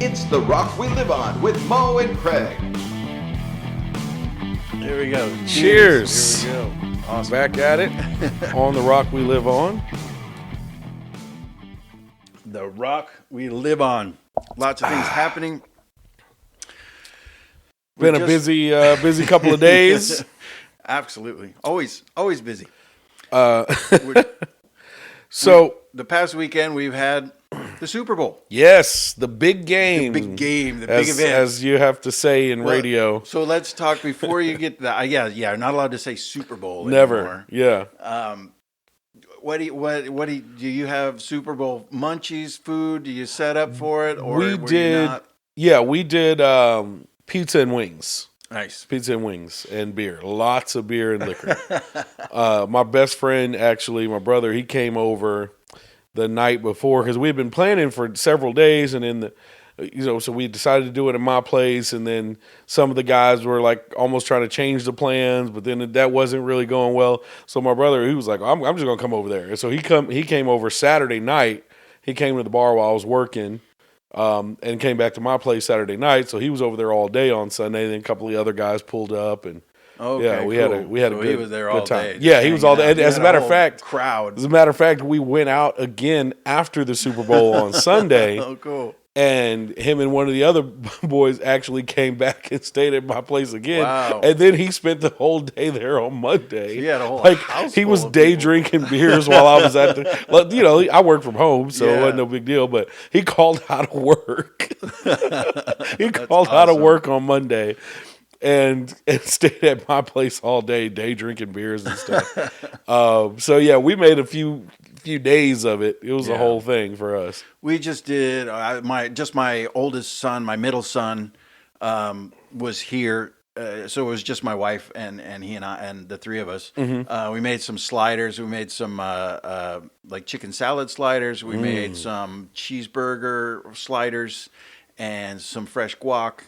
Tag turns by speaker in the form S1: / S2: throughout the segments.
S1: It's The Rock We Live On with Mo and Craig.
S2: There we go.
S3: Cheers.
S2: Here we go. Awesome.
S3: Back at it on The Rock We Live On.
S2: The Rock We Live On. Lots of things happening.
S3: Been a busy couple of days.
S2: Absolutely. Always busy.
S3: So
S2: The past weekend we've had the Super Bowl.
S3: yes, the big game.
S2: The big event.
S3: As you have to say in radio.
S2: So let's talk before you get to that. Yeah, not allowed to say Super Bowl
S3: Never.
S2: anymore.
S3: Yeah.
S2: Do you have Super Bowl munchies, food? Do you set up for it? Or
S3: We
S2: were
S3: did.
S2: You not?
S3: Yeah, we did pizza and wings.
S2: Nice.
S3: Pizza and wings and beer. Lots of beer and liquor. My best friend, actually, my brother, he came over the night before because we had been planning for several days, and then so we decided to do it at my place, and then some of the guys were like almost trying to change the plans, but then that wasn't really going well. So my brother, he was like, I'm just gonna come over there. And so he came over Saturday night. He came to the bar while I was working. And came back to my place Saturday night, so he was over there all day on Sunday. Then a couple of the other guys pulled up, and
S2: Okay,
S3: yeah, we
S2: cool.
S3: had a
S2: So
S3: good,
S2: he was there all
S3: good time.
S2: day, just
S3: Yeah, he was all day.
S2: hanging out.
S3: As a matter of fact,
S2: crowd.
S3: As a matter of fact, we went out again after the Super Bowl on Sunday,
S2: Oh, cool.
S3: and him and one of the other boys actually came back and stayed at my place again.
S2: Wow.
S3: And then he spent the whole day there on Monday.
S2: He had a whole
S3: like
S2: house
S3: he
S2: full
S3: was
S2: of
S3: day
S2: people.
S3: drinking beers while I was at the. I work from home, so it wasn't no big deal. But he called out of work. He called out of work on Monday. And stayed at my place all day drinking beers and stuff. So yeah, we made a few days of it. It was a whole thing for us.
S2: We just did my oldest son, my middle son, was here. So it was just my wife and he and I and the three of us.
S3: Mm-hmm.
S2: We made some sliders. We made some like chicken salad sliders. We made some cheeseburger sliders and some fresh guac,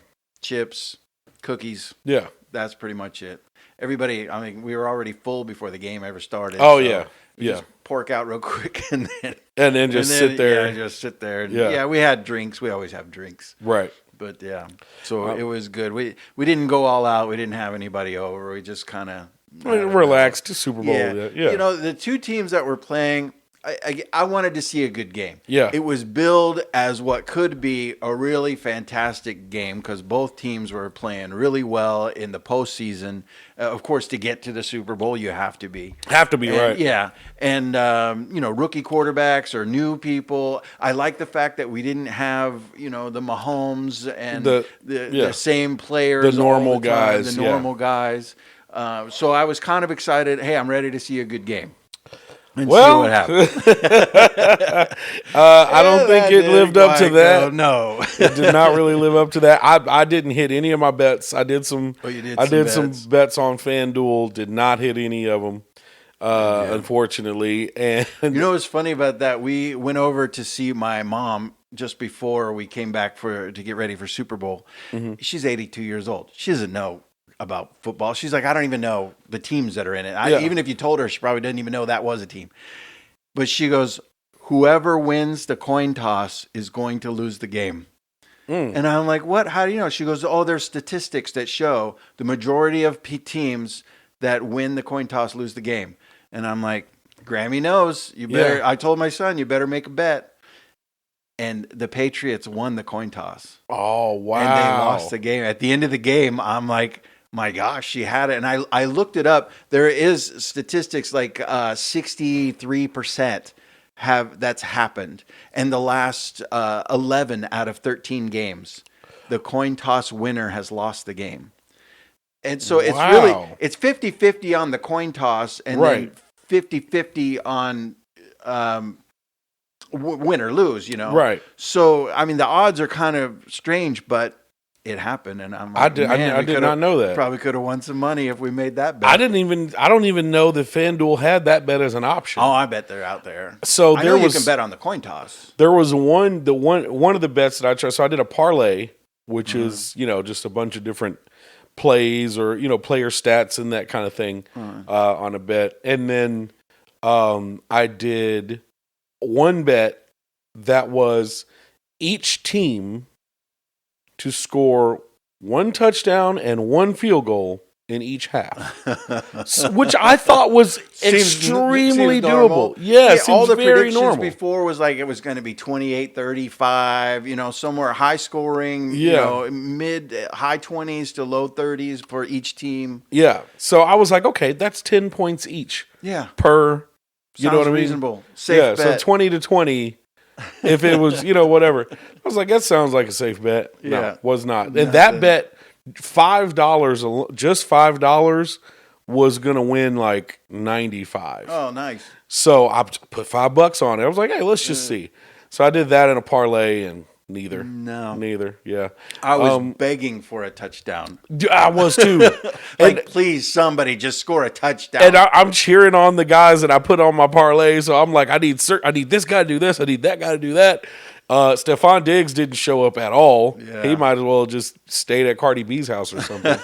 S2: chips, cookies.
S3: Yeah.
S2: That's pretty much it. Everybody, I mean, we were already full before the game ever started.
S3: Oh,
S2: so
S3: yeah.
S2: we
S3: Yeah.
S2: just pork out real quick and
S3: And then sit there.
S2: Yeah, just sit there. And
S3: Yeah.
S2: we had drinks. We always have drinks.
S3: Right.
S2: But yeah, so it was good. We didn't go all out. We didn't have anybody over. We just kind of
S3: Relaxed to Super Bowl. Yeah.
S2: You know, the two teams that were playing, I wanted to see a good game.
S3: Yeah.
S2: It was billed as what could be a really fantastic game because both teams were playing really well in the postseason. Of course, to get to the Super Bowl, you have to be.
S3: Right.
S2: Yeah. And, rookie quarterbacks or new people. I like the fact that we didn't have, the Mahomes and the same players.
S3: The normal
S2: all the time,
S3: guys.
S2: The normal guys. So I was kind of excited. Hey, I'm ready to see a good game. And see what happens.
S3: I don't think it lived up to that.
S2: No,
S3: It did not really live up to that. I didn't hit any of my bets. I did some. I did some bets on FanDuel. Did not hit any of them, unfortunately. And
S2: you know what's funny about that? We went over to see my mom just before we came back to get ready for Super Bowl. Mm-hmm. She's 82 years old. She doesn't know about football. She's like, I don't even know the teams that are in it. Even if you told her, she probably didn't even know that was a team. But she goes, whoever wins the coin toss is going to lose the game. And I'm like, what? How do you know? She goes, oh, there's statistics that show the majority of teams that win the coin toss lose the game. And I'm like, Grammy knows. You better. I told my son, you better make a bet. And the Patriots won the coin toss.
S3: Oh, wow.
S2: And they lost the game. At the end of the game, I'm like, my gosh, she had it. And I looked it up. There is statistics like 63% that's happened. And the last 11 out of 13 games, the coin toss winner has lost the game. And so it's 50-50 on the coin toss and then 50-50 on win or lose,
S3: Right.
S2: So, I mean, the odds are kind of strange, but it happened, and I'm like,
S3: I did not know that.
S2: Probably could have won some money if we made that bet.
S3: I don't even know that FanDuel had that bet as an option.
S2: Oh, I bet they're out there.
S3: So
S2: I know you can bet on the coin toss.
S3: There was one of the bets that I tried. So I did a parlay, which is just a bunch of different plays or player stats and that kind of thing on a bet, and then I did one bet that was each team to score 1 touchdown and 1 field goal in each half, which I thought was extremely doable. Yeah,
S2: all the
S3: very
S2: predictions
S3: normal.
S2: before was like it was going to be 28-35, somewhere high scoring, mid high 20s to low 30s for each team.
S3: Yeah, so I was like, okay, that's 10 points each.
S2: Yeah,
S3: per. You know what I mean?
S2: Reasonable. Safe bet.
S3: So 20-20. If it was, whatever. I was like, that sounds like a safe bet. No,
S2: Yeah.
S3: was not. And that bet, $5, just $5 was going to win like 95.
S2: Oh, nice.
S3: So I put $5 on it. I was like, hey, let's just see. So I did that in a parlay and neither. Yeah.
S2: I was begging for a touchdown.
S3: I was too.
S2: Please, somebody just score a touchdown.
S3: And I'm cheering on the guys that I put on my parlay. So I'm like, I need this guy to do this. I need that guy to do that. Stephon Diggs didn't show up at all.
S2: Yeah.
S3: He might as well just stayed at Cardi B's house or something.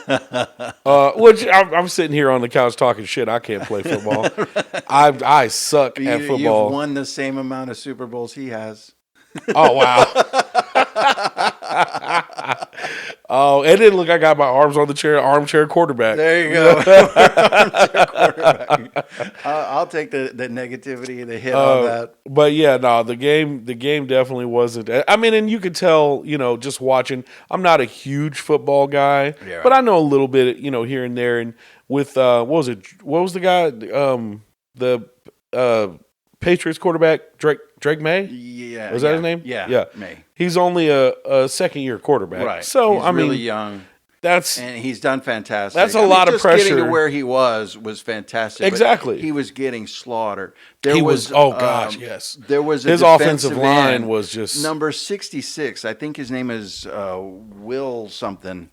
S3: Which I'm sitting here on the couch talking shit. I can't play football. I suck at football.
S2: You've won the same amount of Super Bowls he has.
S3: Oh, wow. Oh, it didn't look like I got my arms on the chair, armchair quarterback.
S2: There you go. Armchair quarterback. I'll take the negativity, the hit on that.
S3: But yeah, no, the game definitely wasn't. I mean, and you could tell, just watching. I'm not a huge football guy, but I know a little bit, here and there. And with what was the guy? The Patriots quarterback, Drake May?
S2: Yeah.
S3: Was that his name?
S2: Yeah. May.
S3: He's only a second-year quarterback.
S2: Right.
S3: So,
S2: he's really young. And he's done fantastic.
S3: That's a lot of pressure.
S2: Getting to where he was fantastic.
S3: Exactly.
S2: He was getting slaughtered.
S3: Yes.
S2: There was
S3: his offensive line was just
S2: number 66. I think his name is Will something.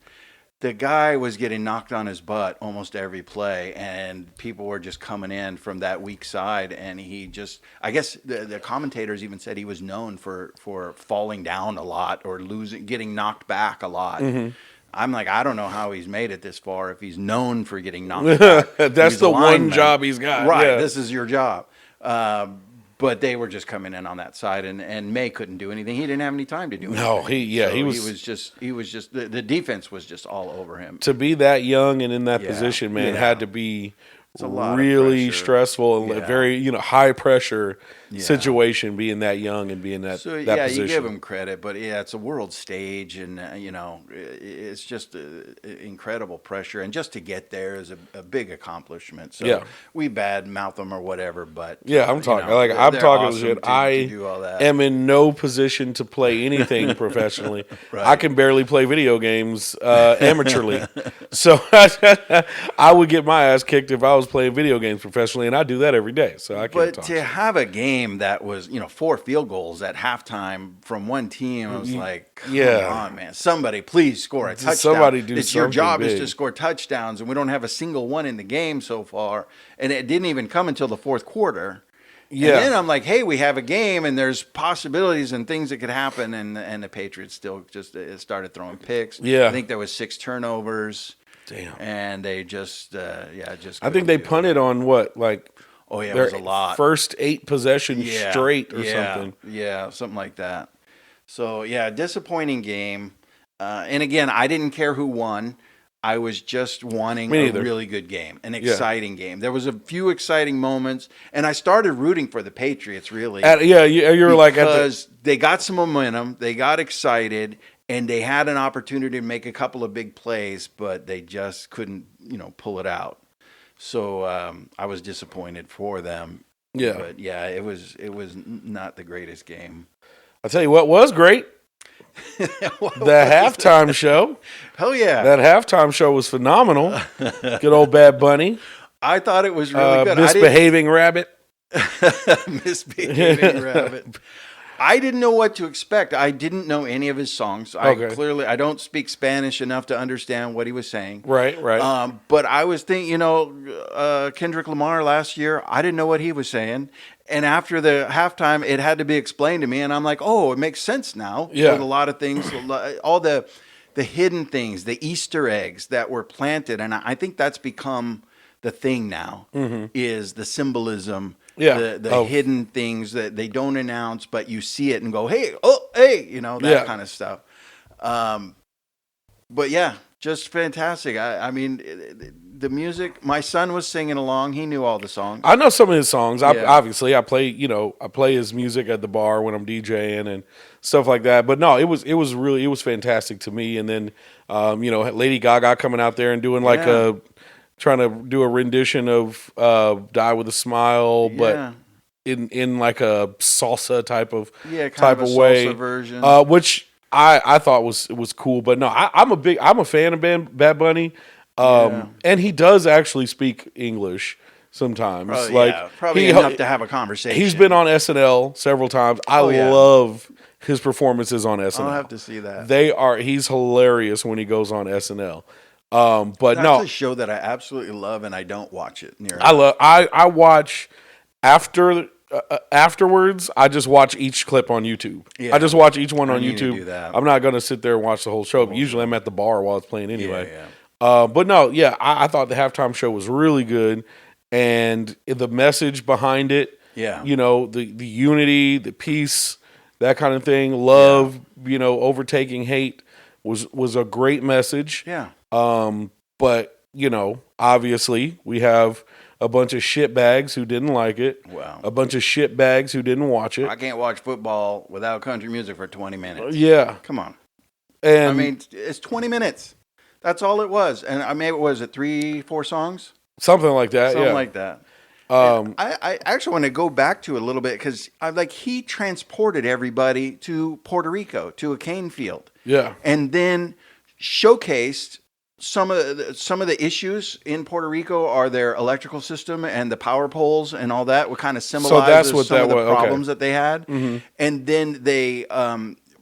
S2: The guy was getting knocked on his butt almost every play, and people were just coming in from that weak side. And he just, I guess the commentators even said he was known for falling down a lot or getting knocked back a lot. Mm-hmm. I'm like, I don't know how he's made it this far if he's known for getting knocked back.
S3: That's the one job he's got.
S2: Right,
S3: yeah.
S2: This is your job. But they were just coming in on that side, and May couldn't do anything. He didn't have any time to do anything.
S3: No, he was
S2: just the defense was just all over him.
S3: To be that young and in that position, man, had to be really stressful and very high pressure situation. Being that young and being that position.
S2: You give him credit, but it's a world stage, and it's just incredible pressure, and just to get there is a big accomplishment. So we badmouth them or whatever, but
S3: I'm talking I'm talking
S2: awesome
S3: shit.
S2: To do all that.
S3: Am in no position to play anything professionally. Right. I can barely play video games amateurly, so I would get my ass kicked if I was playing video games professionally, and I do that every day. So I can't.
S2: But to have a game that was 4 field goals at halftime from one team, I was like, come on, man, somebody please score a touchdown.
S3: Somebody do
S2: it's
S3: something
S2: your job
S3: big.
S2: is to score touchdowns, and we don't have a single one in the game so far, and it didn't even come until the fourth quarter. Yeah. And then I'm like, hey, we have a game, and there's possibilities and things that could happen, and the Patriots still just started throwing picks.
S3: Yeah.
S2: I think there was 6 turnovers.
S3: Damn.
S2: And they just
S3: I think they punted on what, like,
S2: it was a lot.
S3: First 8 possessions straight or something.
S2: Yeah, something like that. So, disappointing game. And again, I didn't care who won. I was just wanting a really good game, an exciting game. There was a few exciting moments, and I started rooting for the Patriots, really.
S3: You're like...
S2: Because they got some momentum, they got excited, and they had an opportunity to make a couple of big plays, but they just couldn't, pull it out. So I was disappointed for them. Yeah. But it was not the greatest game.
S3: I'll tell you what was great. The halftime show.
S2: Hell yeah.
S3: That halftime show was phenomenal. Good old Bad Bunny.
S2: I thought it was really good.
S3: Misbehaving Rabbit.
S2: Misbehaving Rabbit. I didn't know what to expect. I didn't know any of his songs. I don't speak Spanish enough to understand what he was saying.
S3: Right.
S2: But I was thinking, Kendrick Lamar last year, I didn't know what he was saying. And after the halftime, it had to be explained to me. And I'm like, oh, it makes sense now.
S3: Yeah.
S2: With a lot of things, all the hidden things, the Easter eggs that were planted. And I think that's become the thing now, is the symbolism.
S3: Yeah.
S2: The hidden things that they don't announce, but you see it and go, hey, that kind of stuff. But yeah, just fantastic. I mean, the music. My son was singing along. He knew all the songs.
S3: I know some of his songs.
S2: Yeah.
S3: Obviously, I play his music at the bar when I'm DJing and stuff like that. But no, it was fantastic to me. And then, Lady Gaga coming out there and doing trying to do a rendition of "Die with a Smile," but in like a salsa type of way,
S2: salsa version,
S3: which I thought was cool. But no, I'm a fan of Bad Bunny. And he does actually speak English sometimes.
S2: Probably enough to have a conversation.
S3: He's been on SNL several times. I love his performances on SNL.
S2: I'll have to see that.
S3: He's hilarious when he goes on SNL. But
S2: that's a show that I absolutely love, and I don't watch it near.
S3: I watch afterwards. I just watch each clip on YouTube. Yeah. I just watch each one on YouTube.
S2: Do that.
S3: I'm not going to sit there and watch the whole show. Usually, I'm at the bar while it's playing anyway. But no, I thought the halftime show was really good, and the message behind it, the unity, the peace, that kind of thing, love, overtaking hate was a great message.
S2: Yeah.
S3: But obviously we have a bunch of shitbags who didn't like it.
S2: Wow.
S3: A bunch of shitbags who didn't watch it.
S2: I can't watch football without country music for 20 minutes.
S3: Yeah.
S2: Come on.
S3: And
S2: I mean, it's 20 minutes. That's all it was. And I mean, was it 3-4 songs?
S3: Something like that.
S2: Something like that. I actually want to go back to it a little bit because he transported everybody to Puerto Rico, to a cane field.
S3: Yeah.
S2: And then showcased some of the issues in Puerto Rico are their electrical system and the power poles and all that. What kind of symbolizes some of the problems that they had. Mm-hmm. And then they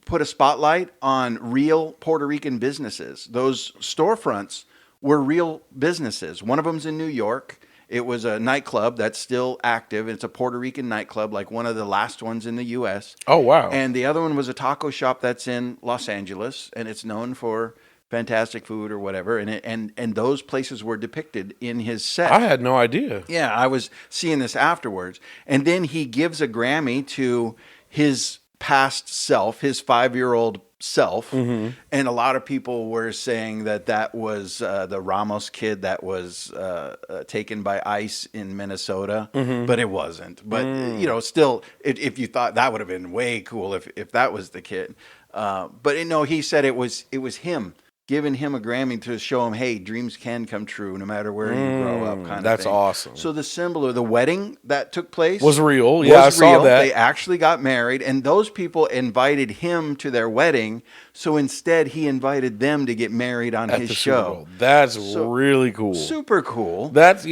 S2: put a spotlight on real Puerto Rican businesses. Those storefronts were real businesses. One of them's in New York. It was a nightclub that's still active. It's a Puerto Rican nightclub, like one of the last ones in the U.S.
S3: Oh, wow.
S2: And the other one was a taco shop that's in Los Angeles, and it's known for fantastic food or whatever. And those places were depicted in his set.
S3: I had no idea.
S2: Yeah, I was seeing this afterwards. And then he gives a Grammy to his past self, his 5-year-old self. Mm-hmm. And a lot of people were saying that was the Ramos kid that was taken by ICE in Minnesota, but it wasn't. But still, if you thought that would have been way cool if that was the kid. But he said it was him, giving him a Grammy to show him, hey, dreams can come true no matter where you grow up. Kind of
S3: That's
S2: thing.
S3: Awesome.
S2: So the symbol of the wedding that took place
S3: was real. Yeah, I saw that.
S2: They actually got married, and those people invited him to their wedding. So instead, he invited them to get married on his show.
S3: That's really cool.
S2: Super cool.
S3: That's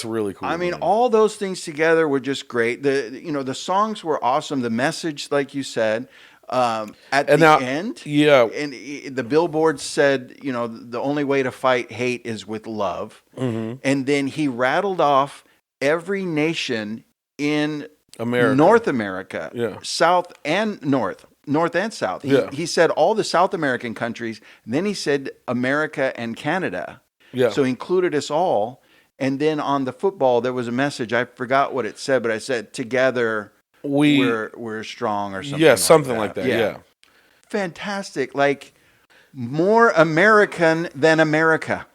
S3: really cool.
S2: I mean, all those things together were just great. The songs were awesome. The message, like you said. At the end, and the billboard said, the only way to fight hate is with love. Mm-hmm. And then he rattled off every nation in North America, South and North and South. He said all the South American countries. And then he said America and Canada. Yeah. So he included us all. And then on the football, there was a message. I forgot what it said, but I said together. We're strong or something.
S3: Yeah, something like that. Yeah.
S2: Fantastic. Like more American than America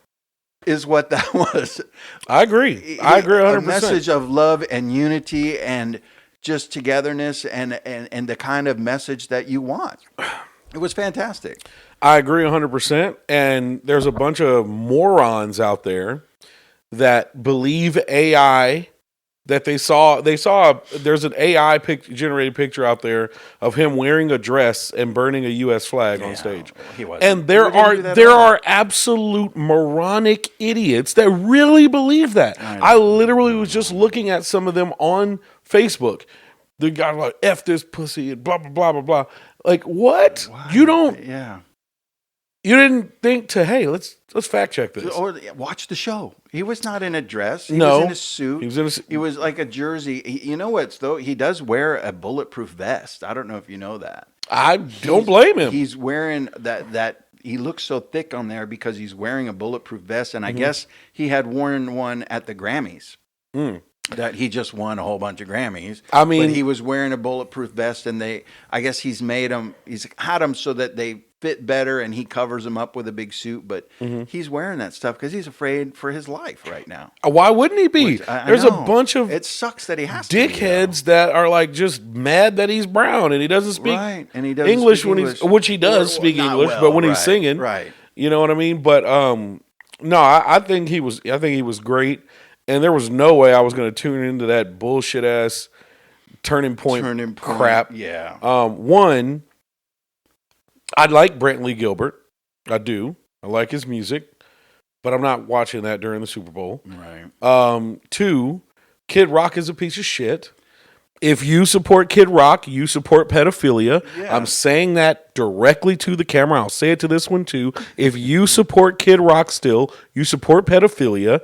S2: is what that was.
S3: I agree. I agree 100%.
S2: A message of love and unity and just togetherness and the kind of message that you want. It was fantastic.
S3: I agree 100%. And there's a bunch of morons out there that believe AI. That they saw there's an AI generated picture out there of him wearing a dress and burning a U.S. flag on stage.
S2: He wasn't.
S3: And there are absolute moronic idiots that really believe that. I literally was just looking at some of them on Facebook. The guy like F this pussy and blah blah blah blah blah. Like what?
S2: Wow.
S3: You don't?
S2: Yeah.
S3: You didn't think to let's fact check this
S2: or watch the show. He was not in a dress. He
S3: was
S2: in a suit. He was like a jersey. You know what? Though he does wear a bulletproof vest. I don't know if you know that.
S3: I don't blame him.
S2: He's wearing that. He looks so thick on there because he's wearing a bulletproof vest, and I guess he had worn one at the Grammys. That he just won a whole bunch of Grammys.
S3: I mean,
S2: but he was wearing a bulletproof vest, and I guess he's had them so that they fit better and he covers them up with a big suit, but he's wearing that stuff because he's afraid for his life right now.
S3: Why wouldn't he be? There's a bunch of
S2: it sucks that he has
S3: dickheads that are like just mad that he's brown and he doesn't speak
S2: and he doesn't
S3: English
S2: speak
S3: when
S2: English.
S3: which he does speak English,
S2: well,
S3: but when he's singing,
S2: right?
S3: You know what I mean? But no, I think he was great, and there was no way I was going to tune into that bullshit ass turning point crap.
S2: Yeah.
S3: One, I like Brantley Gilbert. I do. I like his music, but I'm not watching that during the Super Bowl.
S2: Right.
S3: Two, Kid Rock is a piece of shit. If you support Kid Rock, you support pedophilia.
S2: Yeah.
S3: I'm saying that directly to the camera. I'll say it to this one too. If you support Kid Rock still, you support pedophilia.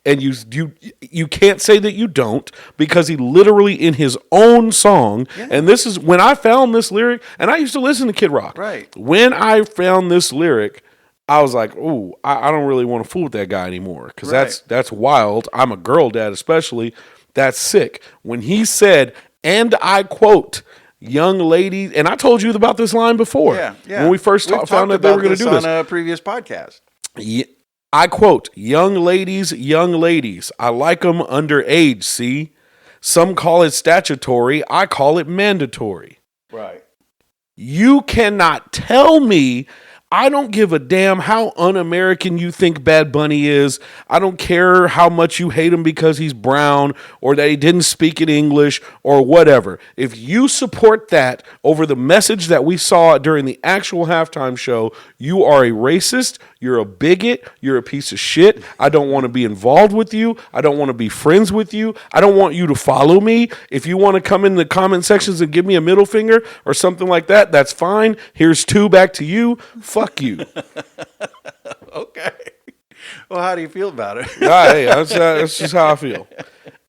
S3: And you can't say that you don't, because he literally in his own song, and this is when I found this lyric, and I used to listen to Kid Rock.
S2: Right.
S3: When I found this lyric, I was like, ooh, I don't really want to fool with that guy anymore, because that's wild. I'm a girl dad especially. That's sick. When he said, and I quote, young ladies, and I told you about this line before.
S2: Yeah.
S3: When we first found that they were going to do this.
S2: On a previous podcast.
S3: Yeah. I quote, young ladies, I like them underage, see? Some call it statutory, I call it mandatory.
S2: Right.
S3: You cannot tell me. I don't give a damn how un-American you think Bad Bunny is. I don't care how much you hate him because he's brown or that he didn't speak in English or whatever. If you support that over the message that we saw during the actual halftime show, you are a racist, you're a bigot, you're a piece of shit. I don't want to be involved with you. I don't want to be friends with you. I don't want you to follow me. If you want to come in the comment sections and give me a middle finger or something like that, that's fine. Here's two back to you. Fuck you.
S2: Okay. Well, how do you feel about it?
S3: Hey, that's just how I feel.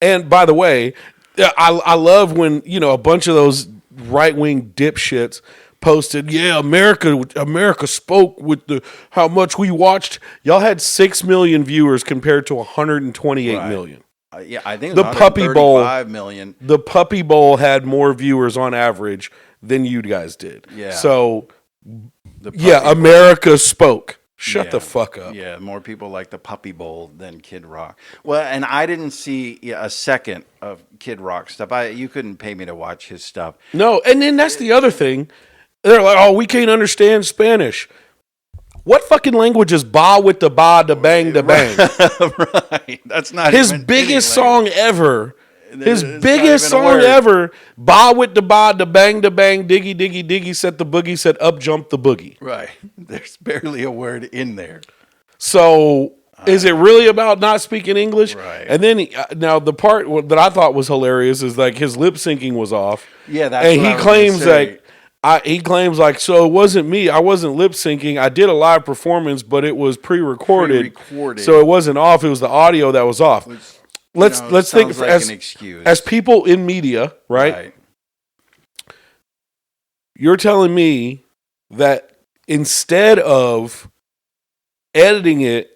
S3: And by the way, I love when, a bunch of those right-wing dipshits posted, America spoke with how much we watched. Y'all had 6 million viewers compared to 128 million.
S2: Yeah, I think it
S3: the
S2: was
S3: Puppy Bowl.
S2: 135 million.
S3: The Puppy Bowl had more viewers on average than you guys did.
S2: Yeah.
S3: So, America spoke. Shut the fuck up.
S2: Yeah, more people like the Puppy Bowl than Kid Rock. Well, and I didn't see a second of Kid Rock stuff. You couldn't pay me to watch his stuff.
S3: No, and then that's the other thing. They're like, oh, we can't understand Spanish. What fucking language is ba with the ba, da bang, da bang?
S2: Right. That's not
S3: his biggest song ever. His biggest song ever, ba with the ba, da bang, diggy, diggy, diggy, set the boogie, set up, jump the boogie.
S2: Right. There's barely a word in there.
S3: So is it really about not speaking English?
S2: Right.
S3: And then now the part that I thought was hilarious is like his lip syncing was off.
S2: Yeah, that's
S3: and
S2: what
S3: he
S2: I was
S3: claims
S2: gonna say.
S3: he claims like, so it wasn't me. I wasn't lip syncing. I did a live performance, but it was pre-recorded. So it wasn't off. It was the audio that was off. Let's think
S2: like
S3: as
S2: an excuse.
S3: As people in media, right? You're telling me that instead of editing it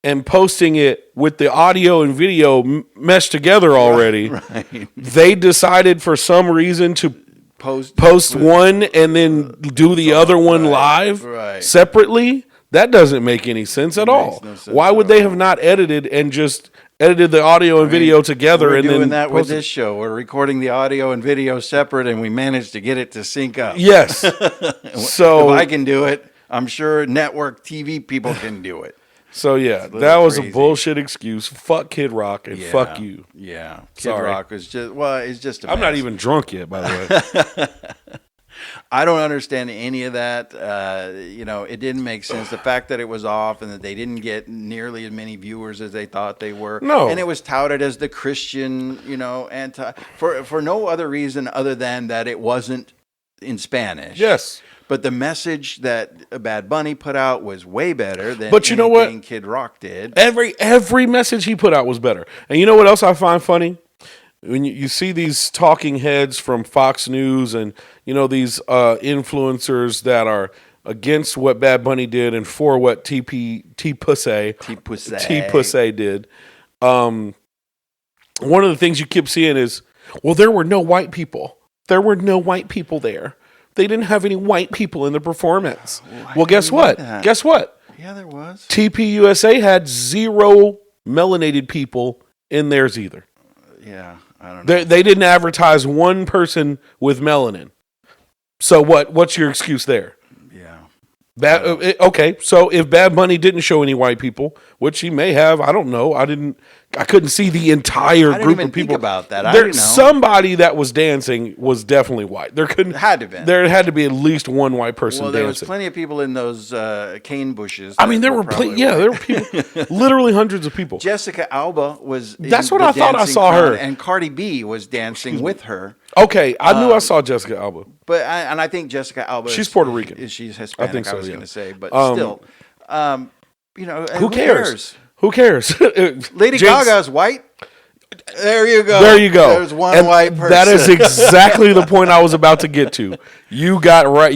S3: and posting it with the audio and video meshed together already, they decided for some reason to post one and then do the other one live separately? That doesn't make any sense at all. No sense. Why would they have not edited and just edited the audio and video together?
S2: We're
S3: and
S2: doing
S3: then
S2: that with this show. We're recording the audio and video separate, and we managed to get it to sync up.
S3: Yes. So
S2: if I can do it, I'm sure network TV people can do it.
S3: So yeah, that was a bullshit excuse. Fuck Kid Rock and fuck you.
S2: Yeah, Kid Rock is just it's just.
S3: I'm not even drunk yet, by the way.
S2: I don't understand any of that. It didn't make sense. The fact that it was off and that they didn't get nearly as many viewers as they thought they were.
S3: No.
S2: And it was touted as the Christian, for no other reason other than that it wasn't in Spanish.
S3: Yes.
S2: But the message that Bad Bunny put out was way better than
S3: but you know what?
S2: Kid Rock did.
S3: Every message he put out was better. And you know what else I find funny? When you see these talking heads from Fox News and, these influencers that are against what Bad Bunny did and for what T-Pussy did, one of the things you keep seeing is, well, there were no white people. There were no white people there. they didn't have any white people in the performance.
S2: Why
S3: Well, guess
S2: didn't we know
S3: what?
S2: that?
S3: Guess what?
S2: Yeah, there was.
S3: TPUSA had 0 melanated people in theirs either.
S2: Yeah, I don't know.
S3: They didn't advertise one person with melanin. So what's your excuse there?
S2: Yeah.
S3: Okay, so if Bad Bunny didn't show any white people, which he may have, I don't know. I couldn't see the entire
S2: I didn't
S3: group
S2: even
S3: of people.
S2: think about that. I didn't know.
S3: Somebody that was dancing was definitely white. There had to be at least one white person
S2: Well,
S3: dancing.
S2: there was plenty of people in those cane bushes.
S3: I mean, there were people, literally hundreds of people.
S2: Jessica Alba was.
S3: That's what I thought I saw her.
S2: And Cardi B was dancing with her.
S3: Okay, I knew I saw Jessica Alba.
S2: But I think Jessica Alba.
S3: She's Puerto Rican.
S2: She's Hispanic.
S3: I think so,
S2: I was
S3: yeah.
S2: going to say, but still,
S3: Who cares? Who cares?
S2: Lady Gaga's white. There you go.
S3: There you go.
S2: There's one
S3: and
S2: white person.
S3: That is exactly the point I was about to get to. You got right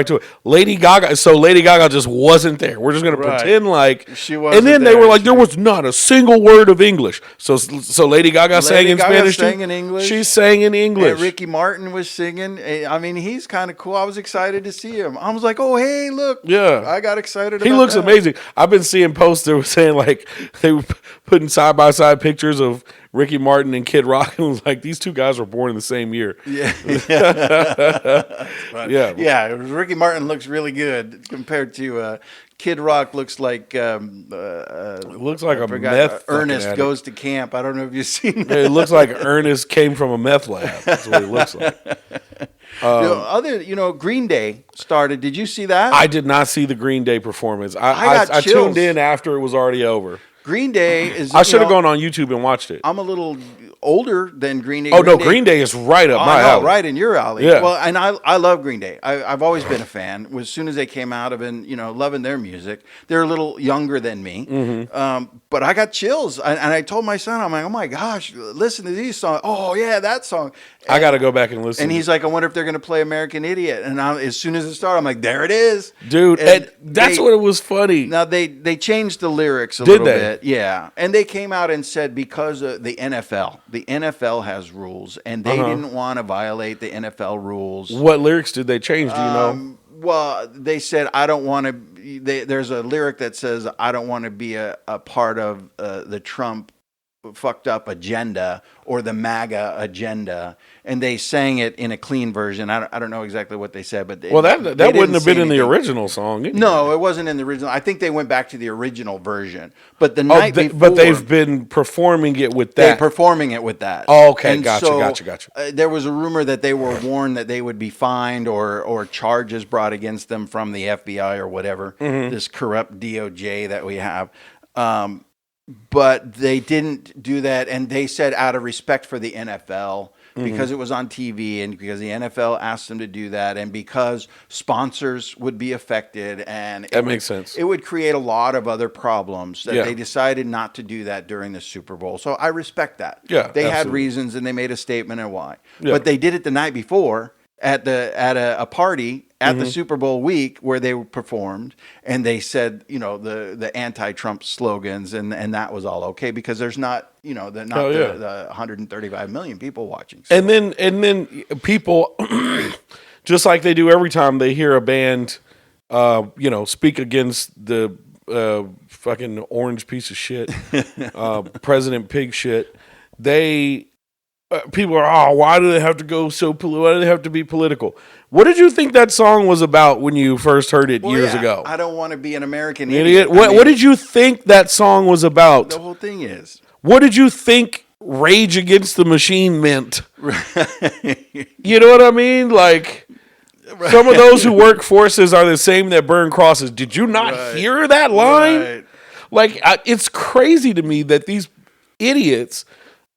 S3: to it. Lady Gaga. So Lady Gaga just wasn't there. We're just going to pretend like
S2: she wasn't.
S3: And then they were like, there was not a single word of English. So Lady Gaga sang in Spanish too.
S2: Sang in English.
S3: She sang in English.
S2: And Ricky Martin was singing. I mean, he's kind of cool. I was excited to see him. I was like, oh hey, look.
S3: Yeah.
S2: I got excited.
S3: He looks amazing. I've been seeing posts that were saying like they were putting side by side pictures of Ricky Martin and Kid Rock, and was like, these two guys were born in the same year.
S2: Yeah.
S3: Yeah.
S2: Yeah. Ricky Martin looks really good compared to Kid Rock. Looks like
S3: looks like a meth
S2: Ernest
S3: addict.
S2: Goes to Camp. I don't know if you've seen that.
S3: It looks like Ernest came from a meth lab. That's what he looks like.
S2: Green Day started. Did you see that?
S3: I did not see the Green Day performance.
S2: I got
S3: tuned
S2: chills.
S3: in after it was already over.
S2: Green Day is.
S3: I should have gone on YouTube and watched it.
S2: I'm a little older than Green Day.
S3: Green Day is right up my alley.
S2: Right in your alley.
S3: Yeah.
S2: Well, and I love Green Day. I've always been a fan. As soon as they came out, I've been loving their music. They're a little younger than me, but I got chills. And I told my son, I'm like, oh my gosh, listen to these songs. Oh yeah, that song.
S3: I got to go back and listen.
S2: And he's like, I wonder if they're going to play American Idiot. And as soon as it started, I'm like, there it is,
S3: dude. And that's what it was funny.
S2: Now they changed the lyrics a little bit, yeah. And they came out and said because of the NFL has rules, and they didn't want to violate the NFL rules.
S3: What lyrics did they change? Do you know?
S2: Well, they said, I don't want to. There's a lyric that says, I don't want to be a part of the Trump fucked up agenda or the MAGA agenda, and they sang it in a clean version. I don't know exactly what they said, but
S3: that wouldn't have been in the original song. Anyway.
S2: No, it wasn't in the original. I think they went back to the original version, but the night before.
S3: But they've been performing it with that.
S2: They're performing it with that.
S3: Oh, okay,
S2: and
S3: gotcha.
S2: There was a rumor that they were warned that they would be fined or charges brought against them from the FBI or whatever, this corrupt DOJ that we have. But they didn't do that, and they said out of respect for the NFL, because it was on TV and because the NFL asked them to do that, and because sponsors would be affected, and
S3: that makes sense.
S2: It would create a lot of other problems that they decided not to do that during the Super Bowl. So I respect that.
S3: Yeah,
S2: they had
S3: absolutely.
S2: reasons and they made a statement and why.
S3: Yeah.
S2: But they did it the night before at a party at the Super Bowl week where they performed, and they said, the anti-Trump slogans, and that was all okay because there's not, the 135 million people watching. So.
S3: And then people, just like they do every time they hear a band, speak against the fucking orange piece of shit, President Pig shit, people are, why do they have to go so political? Why do they have to be political? What did you think that song was about when you first heard it years ago?
S2: I don't want to be an American
S3: idiot. What did you think that song was about?
S2: The whole thing is.
S3: What did you think Rage Against the Machine meant? You know what I mean? Like, some of those who work forces are the same that burn crosses. Did you not hear that line?
S2: Right.
S3: Like, it's crazy to me that these idiots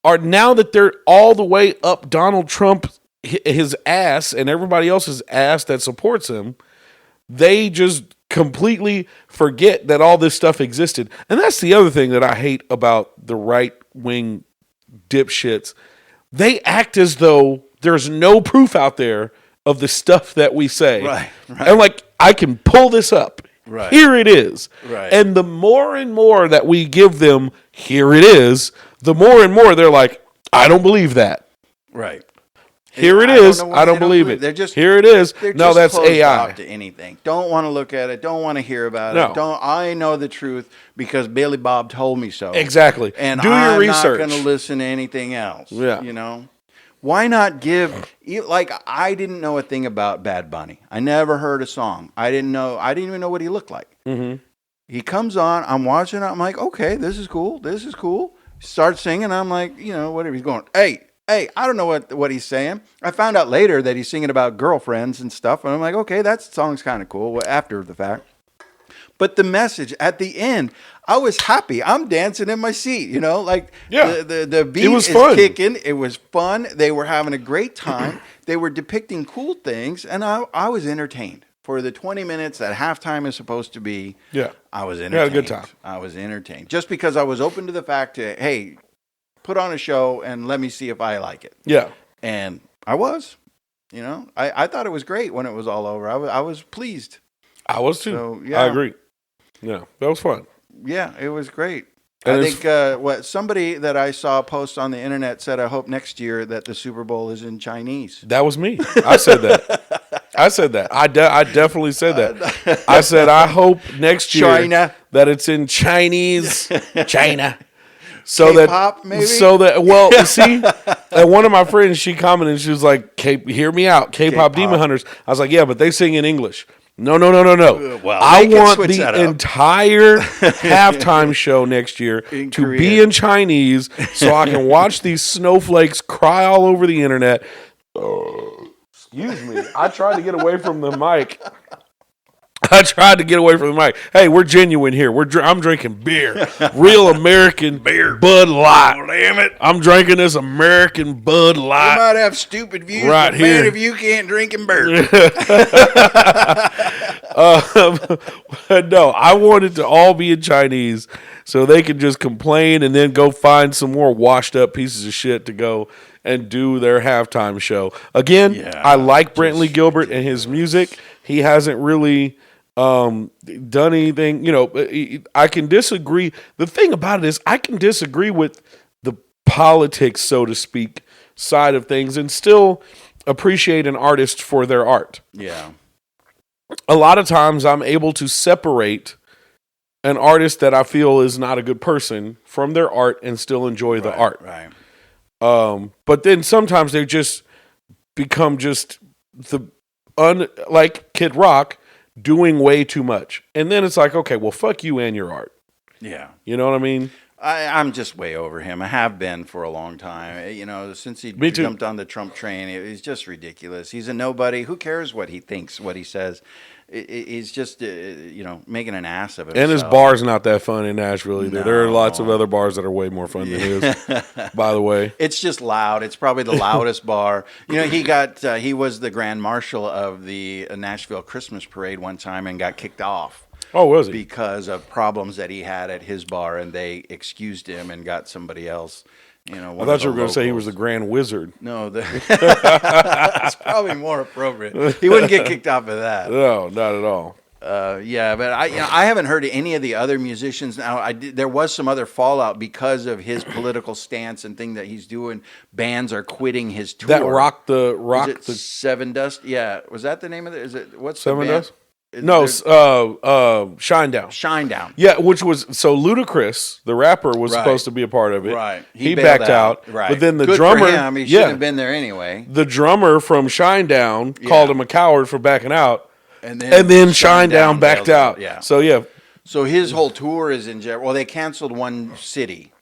S3: are, now that they're all the way up Donald Trump, his ass, and everybody else's ass that supports him, they just completely forget that all this stuff existed. And that's the other thing that I hate about the right-wing dipshits. They act as though there's no proof out there of the stuff that we say.
S2: Right.
S3: And like, I can pull this up.
S2: Right.
S3: Here it is.
S2: Right.
S3: And the more and more that we give them, here it is, the more and more they're like, I don't believe that.
S2: Right.
S3: Here it is. I don't believe it.
S2: They're just
S3: here it is.
S2: They're
S3: No,
S2: just
S3: that's
S2: closed
S3: AI.
S2: off to anything. Don't want to look at it. Don't want to hear about
S3: No.
S2: it. I know the truth because Billy Bob told me so.
S3: Exactly.
S2: And
S3: Do your
S2: I'm
S3: research.
S2: not going to listen to anything else.
S3: Yeah.
S2: You know, why not give? Like I didn't know a thing about Bad Bunny. I never heard a song. I didn't even know what he looked like. Mm-hmm. He comes on. I'm watching it. I'm like, okay, this is cool. This is cool. Starts singing. I'm like, whatever. He's going, hey, I don't know what he's saying. I found out later that he's singing about girlfriends and stuff. And I'm like, okay, that song's kind of cool after the fact. But the message at the end, I was happy. I'm dancing in my seat, like the beat is kicking. It was fun. They were having a great time. They were depicting cool things. And I was entertained. For the 20 minutes that halftime is supposed to be, I was entertained.
S3: You had a good time.
S2: I was entertained. Just because I was open to the fact that, hey, put on a show and let me see if I like it.
S3: Yeah.
S2: And I was, I thought it was great when it was all over. I was pleased.
S3: I was too.
S2: So, yeah.
S3: I agree. Yeah, that was fun.
S2: Yeah, it was great.
S3: And
S2: I think somebody that I saw post on the internet said, I hope next year that the Super Bowl is in Chinese.
S3: That was me. I said that. I definitely said that. I said, I hope next year
S2: China.
S3: that it's in Chinese. China.
S2: K-pop, maybe?
S3: Well, see, one of my friends, she commented, she was like, hear me out, K-pop Demon Hunters. I was like, yeah, but they sing in English. No.
S2: Well,
S3: I want the entire halftime show next year to be in Chinese so I can watch these snowflakes cry all over the internet. Excuse me. I tried to get away from the mic. Hey, we're genuine here. I'm drinking beer. Real American beer. Bud Light. Oh, damn it. I'm drinking this American Bud Light.
S2: You might have stupid views,
S3: right
S2: but
S3: here.
S2: Man, if you can't drink and beer.
S3: No, I want it to all be in Chinese so they can just complain and then go find some more washed up pieces of shit to go and do their halftime show. Again, I like Brantley Gilbert and his music. He hasn't really done anything. I can disagree. The thing about it is I can disagree with the politics, so to speak, side of things and still appreciate an artist for their art.
S2: Yeah.
S3: A lot of times I'm able to separate an artist that I feel is not a good person from their art and still enjoy the art.
S2: Right.
S3: But then sometimes they just become just like Kid Rock doing way too much. And then it's like, okay, well, fuck you and your art.
S2: Yeah.
S3: You know what I mean?
S2: I'm just way over him. I have been for a long time. Since he jumped on the Trump train, it's just ridiculous. He's a nobody. Who cares what he thinks, what he says? He's just, making an ass of himself.
S3: And his bar's not that fun in Nashville either. No. There are lots of other bars that are way more fun than his, by the way.
S2: It's just loud. It's probably the loudest bar. He was the grand marshal of the Nashville Christmas parade one time and got kicked off.
S3: Oh, was he?
S2: Because of problems that he had at his bar, and they excused him and got somebody else. I
S3: thought you were going to say he was the Grand Wizard.
S2: No, that's probably more appropriate. He wouldn't get kicked off of that.
S3: No, not at all.
S2: But I haven't heard any of the other musicians. Now, there was some other fallout because of his political stance and thing that he's doing. Bands are quitting his tour.
S3: That rock the
S2: Seven Dust. Yeah, was that the name of it? Is it what's
S3: Seven
S2: the band?
S3: Dust? No, Shinedown.
S2: Shinedown.
S3: Yeah, which was so Ludacris, the rapper, was supposed to be a part of it.
S2: Right.
S3: He backed out.
S2: Right.
S3: But then the
S2: Good
S3: drummer,
S2: for him. He shouldn't have been there anyway.
S3: The drummer from Shinedown called him a coward for backing out,
S2: and then
S3: Shinedown backed out.
S2: Yeah.
S3: So
S2: his whole tour is in jeopardy. Well, they canceled one city.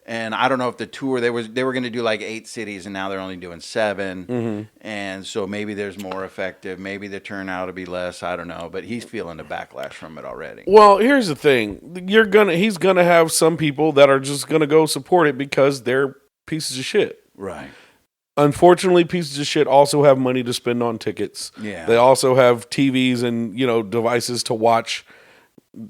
S2: And I don't know if the tour they were going to do like 8 cities, and now they're only doing 7. Mm-hmm. And so maybe there's more effective. Maybe the turnout will be less. I don't know. But he's feeling the backlash from it already.
S3: Well, here's the thing: he's gonna have some people that are just gonna go support it because they're pieces of shit.
S2: Right.
S3: Unfortunately, pieces of shit also have money to spend on tickets.
S2: Yeah.
S3: They also have TVs and devices to watch.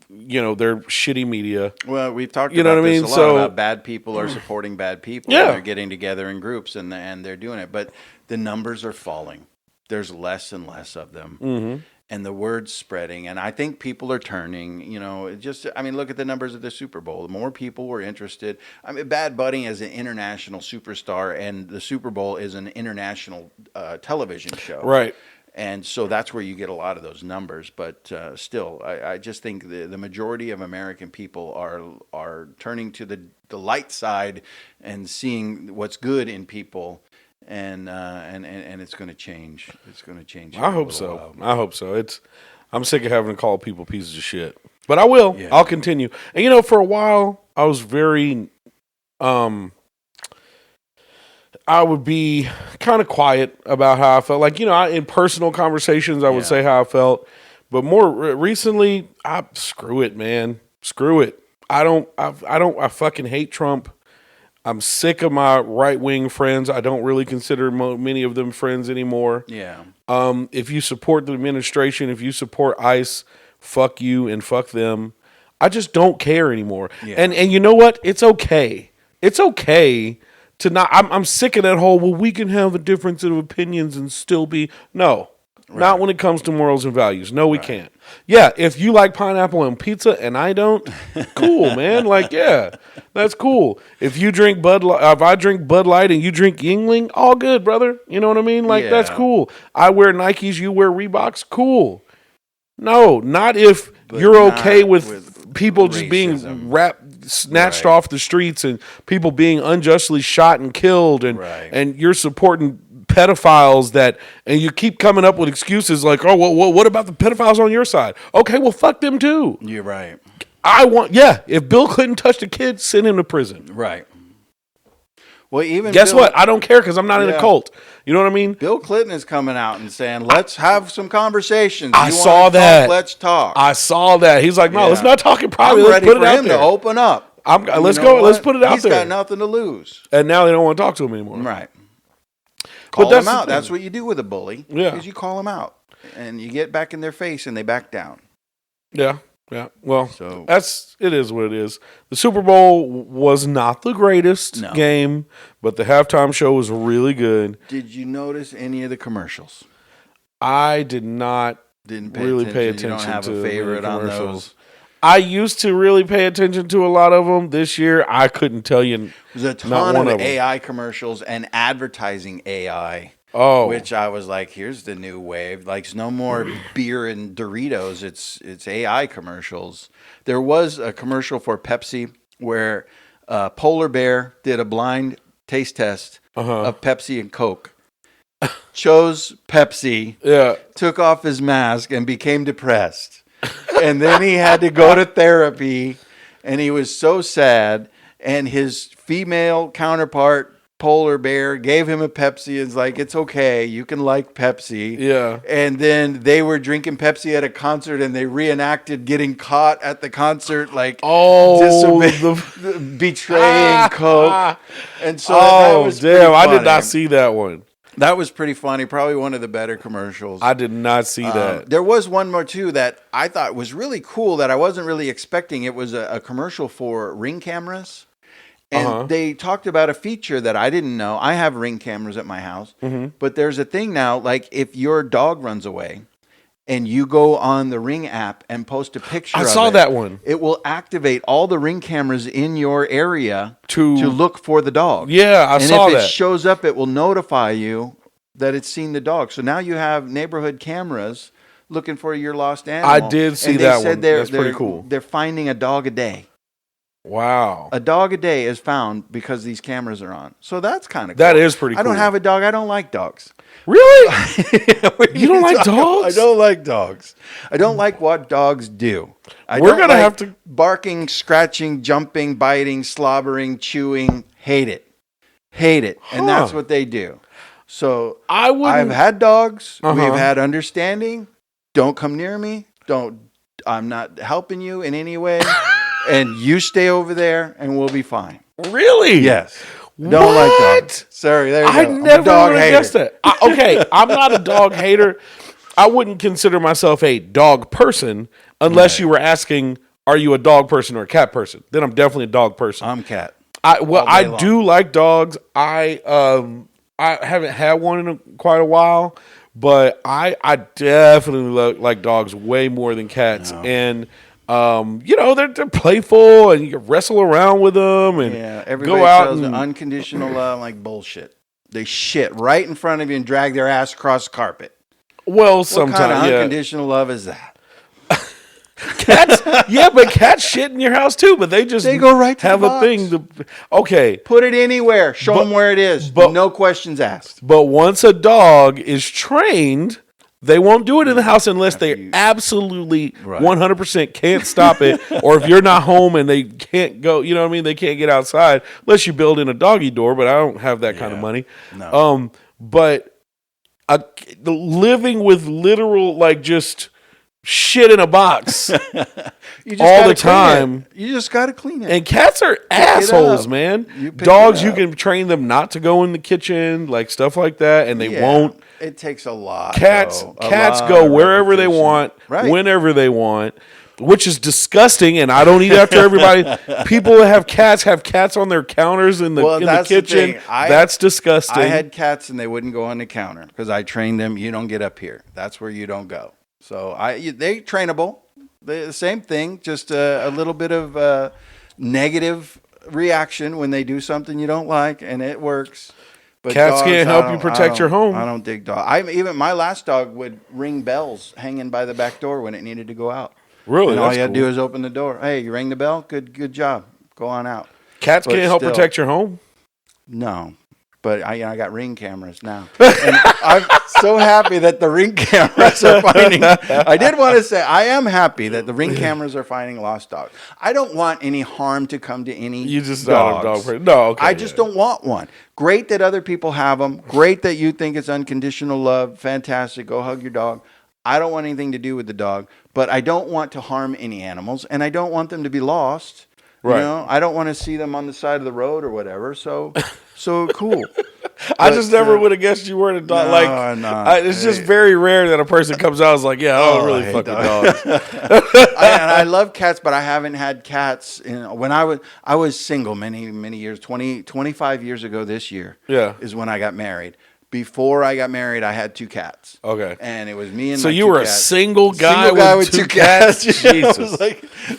S3: Their shitty media.
S2: Well, we've talked about this a lot about bad people are supporting bad people.
S3: Yeah.
S2: And they're getting together in groups and they're doing it. But the numbers are falling. There's less and less of them. Mm-hmm. and the word's spreading. And I think people are turning, look at the numbers of the Super Bowl. More people were interested. I mean, Bad Bunny is an international superstar, and the Super Bowl is an international television show.
S3: Right.
S2: And so that's where you get a lot of those numbers. But still, I just think the majority of American people are turning to the light side and seeing what's good in people. And it's going to change. It's going to change.
S3: I hope so. I hope so. I'm sick of having to call people pieces of shit, but I will. Yeah. I'll continue. And for a while, I was very, I would be kind of quiet about how I felt. Like in personal conversations, I would say how I felt. But more recently, screw it, man. Screw it. I fucking hate Trump. I'm sick of my right-wing friends. I don't really consider many of them friends anymore.
S2: Yeah.
S3: If you support the administration, if you support ICE, fuck you and fuck them. I just don't care anymore. Yeah. And you know what? It's okay. It's okay to not. I'm sick of that whole, well, we can have a difference of opinions and still be. No. Right. Not when it comes to morals and values. No, we can't. Yeah, if you like pineapple on pizza and I don't, cool, man. Like, yeah, that's cool. If you drink if I drink Bud Light and you drink Yingling, all good, brother. You know what I mean? Like, that's cool. I wear Nikes, you wear Reeboks, cool. No, not if you're okay with people just being snatched off the streets and people being unjustly shot and killed, and you're supporting pedophiles and you keep coming up with excuses like, oh, well, what about the pedophiles on your side? Okay, well, fuck them too.
S2: You're right.
S3: If Bill Clinton touched a kid, send him to prison.
S2: Right. Well, even
S3: guess what? I don't care because I'm not in a cult. You know what I mean?
S2: Bill Clinton is coming out and saying, let's have some conversations.
S3: I saw that.
S2: Let's talk.
S3: I saw that. He's like, no, let's not talk in private. Let's put it out there.
S2: To open up.
S3: Let's go. Let's put it out there.
S2: He's got nothing to lose.
S3: And now they don't want to talk to him anymore.
S2: Right. Call them out. That's what you do with a bully.
S3: Yeah.
S2: Is you call them out. And you get back in their face and they back down.
S3: Yeah. Yeah. Well, it is what it is. The Super Bowl was not the greatest game, but the halftime show was really good.
S2: Did you notice any of the commercials?
S3: I did not really pay attention
S2: you don't have a favorite on those?
S3: I used to really pay attention to a lot of them. This year, I couldn't tell you.
S2: There's a ton of AI commercials and advertising AI.
S3: Oh,
S2: which I was like, here's the new wave. Like, it's no more beer and Doritos. It's AI commercials. There was a commercial for Pepsi where Polar Bear did a blind taste test of Pepsi and Coke. Chose Pepsi.
S3: Yeah.
S2: Took off his mask and became depressed. And then he had to go to therapy, and he was so sad. And his female counterpart, Polar Bear, gave him a Pepsi. It's like, it's okay, you can like Pepsi.
S3: Yeah.
S2: And then they were drinking Pepsi at a concert, and they reenacted getting caught at the concert, like betraying Coke. And so that was damn,
S3: I did not see that one.
S2: That was pretty funny. Probably one of the better commercials.
S3: I did not see that.
S2: There was one more, too, that I thought was really cool that I wasn't really expecting. It was a commercial for Ring cameras. And they talked about a feature that I didn't know. I have Ring cameras at my house. But there's a thing now, like if your dog runs away and you go on the Ring app and post a picture of it.
S3: I saw that one.
S2: It will activate all the Ring cameras in your area to look for the dog.
S3: Yeah, I saw that.
S2: And if it shows up, it will notify you that it's seen the dog. So now you have neighborhood cameras looking for your lost animal.
S3: I did see that one. That's pretty cool.
S2: They're finding a dog a day.
S3: Wow.
S2: A dog a day is found because these cameras are on. So that's kind of cool.
S3: That is pretty cool.
S2: I don't have a dog. I don't like dogs.
S3: Really? You don't like dogs?
S2: I don't like dogs. I don't like what dogs do.
S3: We're going to have to...
S2: Barking, scratching, jumping, biting, slobbering, chewing. Hate it. Hate it. And that's what they do. So I've had dogs. We've had understanding. Don't come near me. I'm not helping you in any way. And you stay over there, and we'll be fine.
S3: Really?
S2: Yes. Don't like dogs. Sorry, there you go.
S3: I never would have guessed that. Okay, I'm not a dog hater. I wouldn't consider myself a dog person unless you were asking, are you a dog person or a cat person? Then I'm definitely a dog person.
S2: I'm cat.
S3: I do like dogs. I haven't had one in quite a while, But I definitely like dogs way more than cats. No. And they're playful, and you can wrestle around with them, and
S2: everybody
S3: go out
S2: tells
S3: and
S2: unconditional love, like bullshit. They shit right in front of you and drag their ass across the carpet.
S3: Well, sometimes
S2: what kind of unconditional love is that?
S3: Cats, but cats shit in your house too. But they
S2: go right to
S3: have
S2: the
S3: a
S2: box.
S3: thing. Okay,
S2: put it anywhere. Show them where it is. But no questions asked.
S3: But once a dog is trained, they won't do it in the house unless they absolutely 100% can't stop it, or if you're not home and they can't go. You know what I mean? They can't get outside unless you build in a doggy door. But I don't have that kind of money.
S2: No.
S3: But living with literal just shit in a box all the time.
S2: You just got to clean it.
S3: And cats are assholes, man. Dogs, you can train them not to go in the kitchen, like stuff like that, and they won't.
S2: It takes a lot.
S3: Cats go wherever they want, whenever they want, which is disgusting, and I don't eat after everybody. People that have cats on their counters in the kitchen. That's disgusting.
S2: I had cats, and they wouldn't go on the counter because I trained them. You don't get up here. That's where you don't go. So they trainable. The same thing, just a little bit of negative reaction when they do something you don't like, and it works. But
S3: cats can't help you protect your home.
S2: I don't dig dogs. Even my last dog would ring bells hanging by the back door when it needed to go out.
S3: Really?
S2: And all you had to do is open the door. Hey, you rang the bell? Good job. Go on out.
S3: Cats can't help protect your home?
S2: No. But I got Ring cameras now. And I'm so happy that the Ring cameras are finding. I did want to say, I am happy that the Ring cameras are finding lost dogs. I don't want any harm to come to any
S3: You just
S2: dogs.
S3: Not a dog person. No, okay.
S2: I just don't want one. Great that other people have them. Great that you think it's unconditional love. Fantastic. Go hug your dog. I don't want anything to do with the dog. But I don't want to harm any animals. And I don't want them to be lost. Right. You know, I don't want to see them on the side of the road or whatever. So cool.
S3: I just never would have guessed you weren't a dog. No, it's just very rare that a person comes out and is like, yeah, I don't really fucking dogs.
S2: I love cats, but I haven't had cats. When I was single many years, 25 years ago this year is when I got married. Before I got married, I had 2 cats.
S3: Okay.
S2: And it was me and
S3: so
S2: my
S3: you
S2: 2
S3: were
S2: cats.
S3: a single guy with 2 cats? Jesus.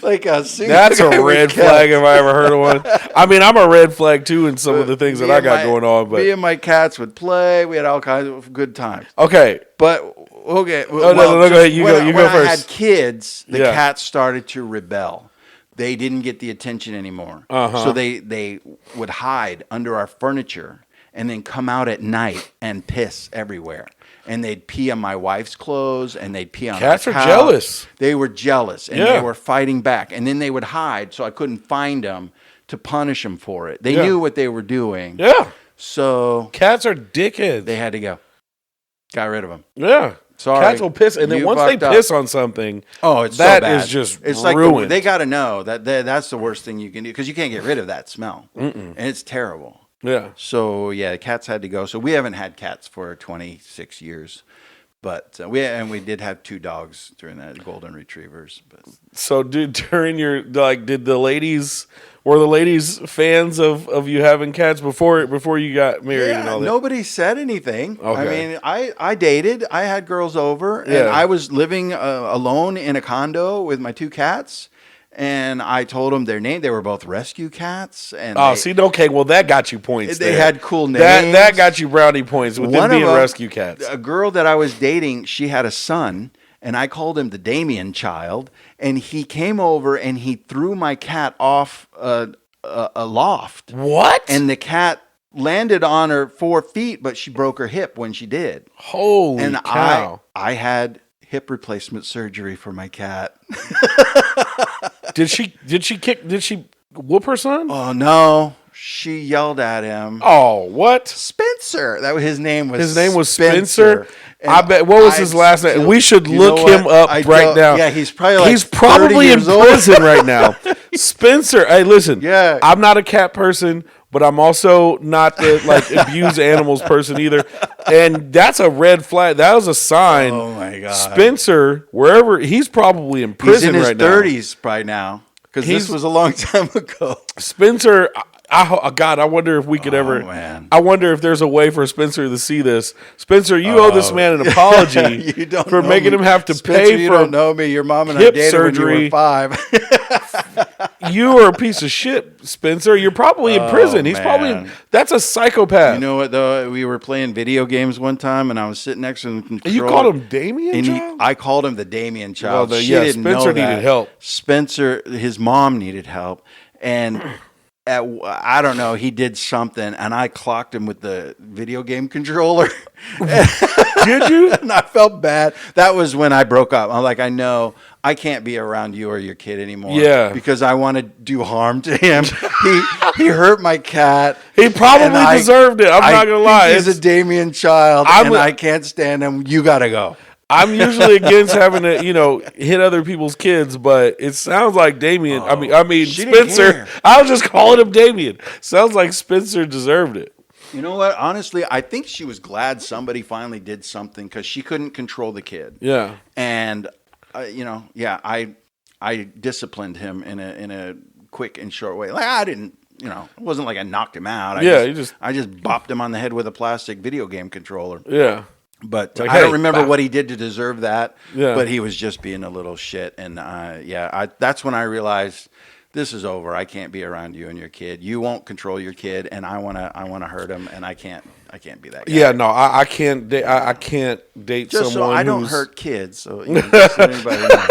S2: like a single
S3: That's
S2: guy
S3: a red flag if I ever heard of one. I mean, I'm a red flag too in some of the things that I got going on. But
S2: me and my cats would play. We had all kinds of good times.
S3: Okay.
S2: But, okay.
S3: No, go ahead. You go
S2: when
S3: first.
S2: I had kids, the cats started to rebel. They didn't get the attention anymore. So they would hide under our furniture and then come out at night and piss everywhere. And they'd pee on my wife's clothes, and they'd pee on
S3: cats
S2: our couch.
S3: Are jealous.
S2: They were jealous, and they were fighting back. And then they would hide, so I couldn't find them to punish them for it. They knew what they were doing.
S3: Yeah.
S2: So
S3: cats are dickheads.
S2: They had to go. Got rid of them.
S3: Yeah.
S2: Sorry.
S3: Cats will piss, and then once they piss on something,
S2: it's
S3: that
S2: so bad.
S3: is just
S2: it's
S3: ruined.
S2: Like they got to know that's the worst thing you can do because you can't get rid of that smell, and it's terrible.
S3: Yeah.
S2: So the cats had to go. So we haven't had cats for 26 years, but we did have 2 dogs during that, golden retrievers. But
S3: so, during your did the ladies were the ladies fans of you having cats before you got married and all that?
S2: Nobody said anything.
S3: Okay.
S2: I mean, I dated. I had girls over, and I was living alone in a condo with my 2 cats. And I told them their name. They were both rescue cats. And
S3: okay. Well, that got you points.
S2: They had cool names.
S3: That got you brownie points with them being rescue cats.
S2: A girl that I was dating, she had a son, and I called him the Damien child. And he came over and he threw my cat off a loft.
S3: What?
S2: And the cat landed on her 4 feet, but she broke her hip when she did.
S3: Holy cow!
S2: I had hip replacement surgery for my cat.
S3: Did she whoop her son?
S2: Oh no. She yelled at him.
S3: Oh, what?
S2: Spencer. His name was
S3: Spencer. I bet. What was his last name? We should look him up right now.
S2: Yeah, he's probably
S3: in prison right now. Spencer. Hey, listen.
S2: Yeah.
S3: I'm not a cat person, but I'm also not the abuse animals person either. And that's a red flag. That was a sign.
S2: Oh my God.
S3: Spencer, wherever he's probably in prison right now.
S2: He's in his 30s by now. Because this was a long time ago.
S3: Spencer, God, I wonder if we could ever.
S2: Man.
S3: I wonder if there's a way for Spencer to see this. Spencer, you owe this man an apology
S2: You don't
S3: for
S2: know
S3: making
S2: me.
S3: him have to
S2: Spencer,
S3: pay
S2: you
S3: for
S2: don't know me. Your mom and I
S3: hip
S2: dated
S3: surgery.
S2: when you were 5.
S3: You are a piece of shit, Spencer. You're probably in prison. He's
S2: man.
S3: probably that's a psychopath.
S2: You know what though? We were playing video games one time, and I was sitting next to him.
S3: You called him Damien Child?
S2: I called him the Damien Child.
S3: Well,
S2: She
S3: yeah,
S2: didn't
S3: Spencer
S2: know that.
S3: needed help.
S2: Spencer, his mom needed help, and I don't know. He did something, and I clocked him with the video game controller.
S3: Did you?
S2: And I felt bad. That was when I broke up. I'm like, I know I can't be around you or your kid anymore.
S3: Yeah.
S2: Because I want to do harm to him. He hurt my cat.
S3: He probably
S2: and
S3: deserved it. I'm not gonna lie.
S2: He's a Damien Child, and I can't stand him. You got to go.
S3: I'm usually against having to, hit other people's kids, but it sounds like Damien. I mean
S2: she didn't
S3: Spencer.
S2: care.
S3: I was just calling him Damien. Sounds like Spencer deserved it.
S2: You know what? Honestly, I think she was glad somebody finally did something because she couldn't control the kid.
S3: Yeah.
S2: And I disciplined him in a quick and short way. Like I didn't, it wasn't like I knocked him out. I just bopped him on the head with a plastic video game controller.
S3: Yeah.
S2: But
S3: like,
S2: I don't remember what he did to deserve that. Yeah. But he was just being a little shit. And that's when I realized this is over. I can't be around you and your kid. You won't control your kid, and I wanna hurt him, and I can't be that guy.
S3: Yeah, no, I can't. I can't date
S2: just
S3: someone.
S2: So I don't
S3: who's...
S2: hurt kids. So, just so anybody knows.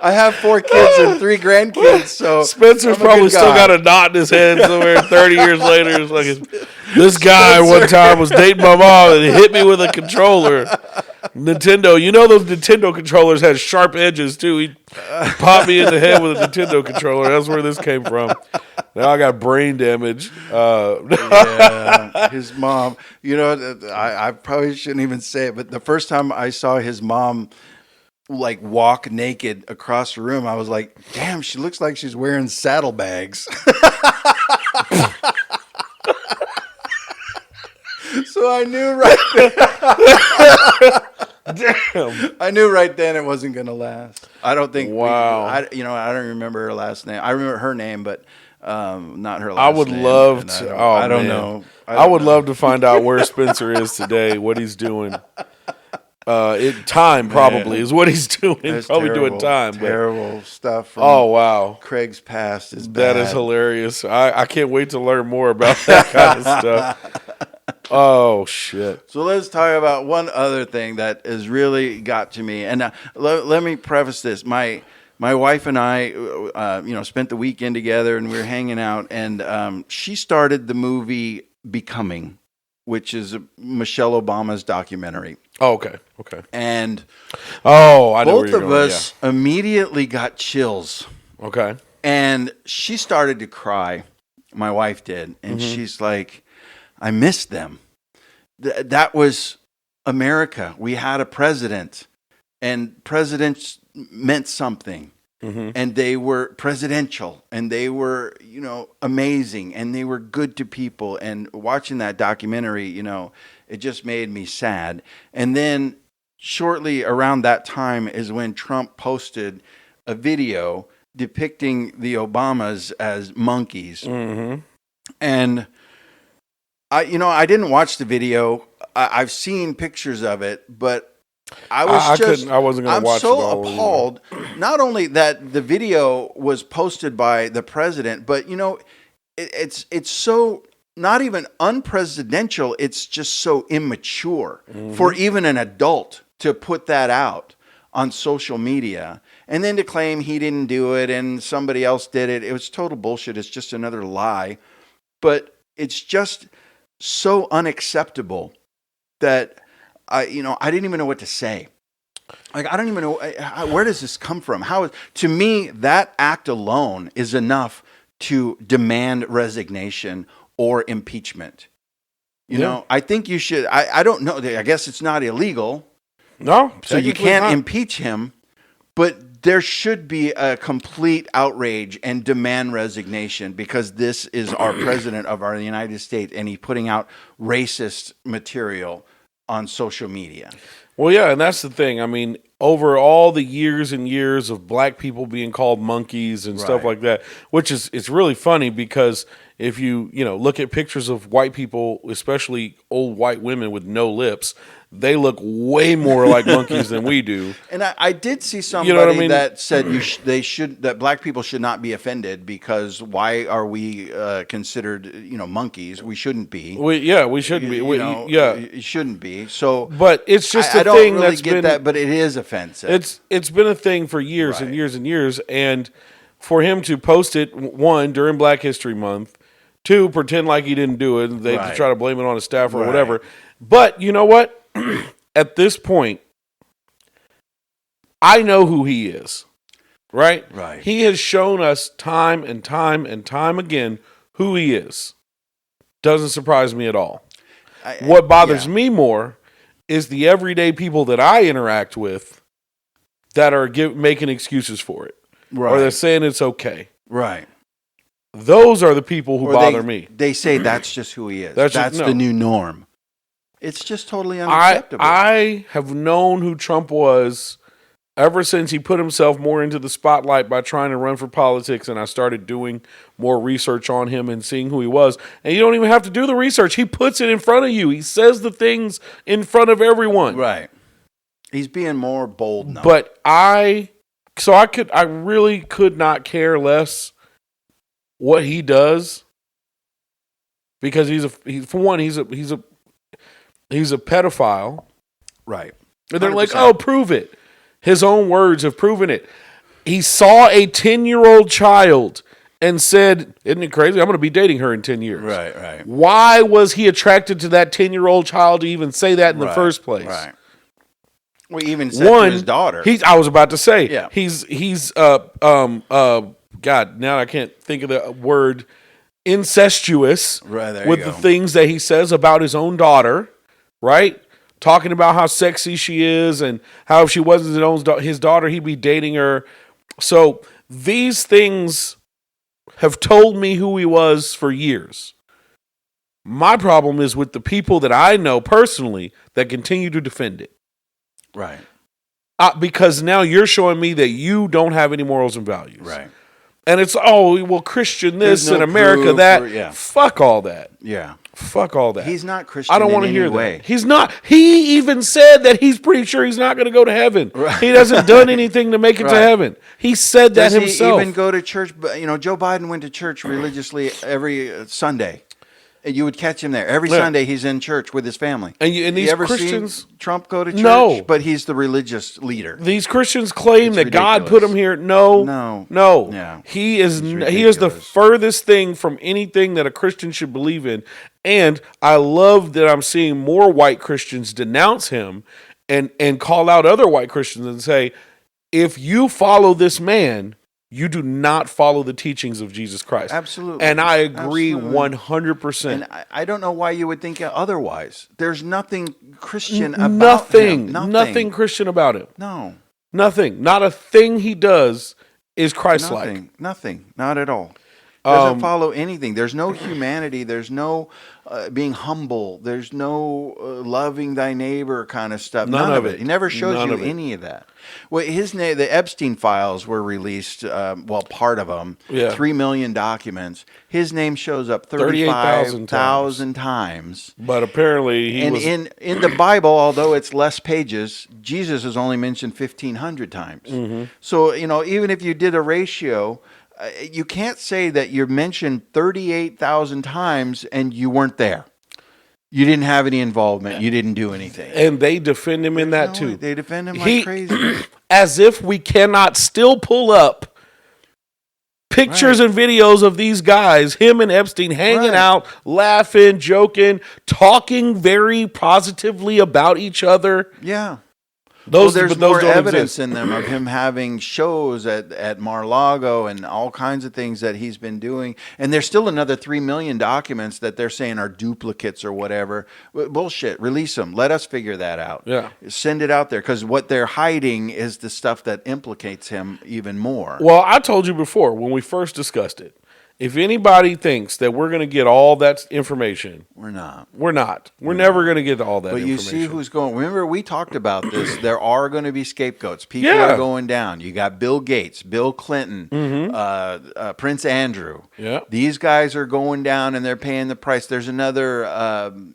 S2: I have 4 kids and 3 grandkids. So
S3: Spencer's probably still got a knot in his head somewhere. 30 years later, it's like this guy one time was dating my mom and he hit me with a controller. Nintendo, those Nintendo controllers had sharp edges too. He popped me in the head with a Nintendo controller. That's where this came from. Now I got brain damage.
S2: Yeah, his mom. I probably shouldn't even say it, but the first time I saw his mom like walk naked across the room, I was like, damn, she looks like she's wearing saddlebags. So I knew right then.
S3: Damn.
S2: I knew right then it wasn't going to last. I don't think.
S3: Wow.
S2: I don't remember her last name. I remember her name, but not her last name.
S3: I would love to.
S2: I don't know.
S3: I would love to find out where Spencer is today, what he's doing. Time probably is what he's doing.
S2: That's
S3: probably
S2: terrible,
S3: doing time.
S2: Terrible stuff. From
S3: wow.
S2: Craig's past is bad.
S3: That is hilarious. I can't wait to learn more about that kind of stuff. Oh shit!
S2: So let's talk about one other thing that has really got to me. And let me preface this: my wife and I, spent the weekend together, and we were hanging out. And she started the movie Becoming, which is Michelle Obama's documentary.
S3: Oh, okay.
S2: And
S3: I know
S2: both of us immediately got chills.
S3: Okay.
S2: And she started to cry. My wife did, and she's like, I missed them. That was America. We had a president, and presidents meant something. And they were presidential, and they were, amazing, and they were good to people. And watching that documentary, it just made me sad. And then shortly around that time is when Trump posted a video depicting the Obamas as monkeys. And I didn't watch the video. I've seen pictures of it, but I wasn't going to watch it. I'm so appalled. Not only that the video was posted by the president, but it's so not even unpresidential. It's just so immature for even an adult to put that out on social media and then to claim he didn't do it and somebody else did it. It was total bullshit. It's just another lie. But it's just so unacceptable that I didn't even know what to say. Like, I don't even know where does this come from? To me, that act alone is enough to demand resignation or impeachment. You know, I think you should. I don't know. I guess it's not illegal.
S3: No,
S2: so you can't impeach him, but there should be a complete outrage and demand resignation because this is our president of our United States and he's putting out racist material on social media.
S3: Well, yeah, and that's the thing. I mean, over all the years and years of black people being called monkeys and stuff
S2: Right.
S3: like that, which is it's really funny because if you look at pictures of white people, especially old white women with no lips, they look way more like monkeys than we do.
S2: And I did see somebody
S3: You know what I mean?
S2: that said that black people should not be offended because why are we considered monkeys? We shouldn't be.
S3: We shouldn't be.
S2: You shouldn't be. So,
S3: But it's just
S2: I
S3: a
S2: don't
S3: thing
S2: really
S3: that's
S2: get
S3: been
S2: that, but it is offensive.
S3: it's been a thing for years and
S2: Right.
S3: years and years, and for him to post it, one, during Black History Month, two, pretend like he didn't do it, they
S2: Right.
S3: try to blame it on his staff or
S2: Right.
S3: whatever. But you know what? At this point, I know who he is, right?
S2: Right.
S3: He has shown us time and time and time again who he is. Doesn't surprise me at all. What bothers me more is the everyday people that I interact with that are making excuses for it.
S2: Right.
S3: Or they're saying it's okay.
S2: Right.
S3: Those are the people who bother me.
S2: They say that's just who he is.
S3: That's
S2: That's
S3: just-
S2: the
S3: no.
S2: new norm. It's just totally unacceptable.
S3: I have known who Trump was ever since he put himself more into the spotlight by trying to run for politics, and I started doing more research on him and seeing who he was. And you don't even have to do the research. He puts it in front of you. He says the things in front of everyone.
S2: Right. He's being more bold now.
S3: But I really could not care less what he does because he's a pedophile.
S2: Right.
S3: And they're like,
S2: 100%.
S3: oh, prove it. His own words have proven it. He saw a 10-year-old child and said, isn't it crazy? I'm going to be dating her in 10 years.
S2: Right, right.
S3: Why was he attracted to that 10-year-old child to even say that in the first place?
S2: Right. Well, he even said to his daughter.
S3: I was about to say,
S2: Yeah.
S3: he's God, now I can't think of the word, incestuous
S2: Right, there you
S3: with
S2: go.
S3: the things that he says about his own daughter, right? Talking about how sexy she is and how if she wasn't his daughter, he'd be dating her. So these things have told me who he was for years. My problem is with the people that I know personally that continue to defend it.
S2: Right.
S3: Because now you're showing me that you don't have any morals and values.
S2: Right.
S3: And it's, Christian this
S2: There's no
S3: and America
S2: proof
S3: that.
S2: or- yeah.
S3: Fuck all that.
S2: Yeah.
S3: Fuck all that.
S2: He's not Christian.
S3: I don't want to
S2: in
S3: hear
S2: any way.
S3: that. He's not. He even said that he's pretty sure he's not going to go to heaven.
S2: Right.
S3: He hasn't done anything to make it to
S2: Right.
S3: heaven. He said that
S2: Does
S3: himself.
S2: he even go to church? Joe Biden went to church religiously every Sunday. And you would catch him there. Every
S3: Yeah.
S2: Sunday he's in church with his family.
S3: And these
S2: you ever
S3: Christians-
S2: seen Trump go to church?
S3: No.
S2: But he's the religious leader.
S3: These Christians claim
S2: It's
S3: that God
S2: ridiculous.
S3: put him here. No.
S2: No. Yeah.
S3: He is
S2: It's
S3: he is the
S2: ridiculous.
S3: furthest thing from anything that a Christian should believe in. And I love that I'm seeing more white Christians denounce him and call out other white Christians and say, if you follow this man, you do not follow the teachings of Jesus Christ.
S2: Absolutely.
S3: And I agree
S2: Absolutely.
S3: 100%.
S2: And I don't know why you would think otherwise. There's nothing Christian about
S3: Nothing.
S2: him.
S3: Nothing Christian about him.
S2: No.
S3: Nothing. Not a thing he does is Christ-like.
S2: Nothing. Not at all. Doesn't follow anything. There's no humanity. There's no being humble. There's no loving thy neighbor kind of stuff. None of it. He never shows
S3: None
S2: you
S3: of it.
S2: any of that. Well, the Epstein files were released. Part of them.
S3: Yeah.
S2: 3 million documents. His name shows up
S3: 38,000
S2: 35,000 times.
S3: But apparently he
S2: And
S3: was...
S2: in the Bible, although it's less pages, Jesus is only mentioned 1,500 times.
S3: Mm-hmm.
S2: So, even if you did a ratio, you can't say that you're mentioned 38,000 times and you weren't there. You didn't have any involvement. You didn't do anything.
S3: And they defend him in that too.
S2: They defend him like crazy.
S3: As if we cannot still pull up pictures and videos of these guys, him and Epstein hanging
S2: Right.
S3: out, laughing, joking, talking very positively about each other.
S2: Yeah.
S3: Those,
S2: there's
S3: but those
S2: more
S3: don't
S2: evidence
S3: exist.
S2: in them of him having shows at Mar-a-Lago and all kinds of things that he's been doing. And there's still another 3 million documents that they're saying are duplicates or whatever. Bullshit. Release them. Let us figure that out.
S3: Yeah.
S2: Send it out there because what they're hiding is the stuff that implicates him even more.
S3: Well, I told you before when we first discussed it, If anybody thinks that we're going to get all that information,
S2: We're not.
S3: we're not. We're never going to get all that
S2: But you
S3: information.
S2: see who's going. Remember, we talked about this. There are going to be scapegoats. People
S3: Yeah.
S2: are going down. You got Bill Gates, Bill Clinton, Prince Andrew.
S3: Yeah.
S2: These guys are going down, and they're paying the price. There's another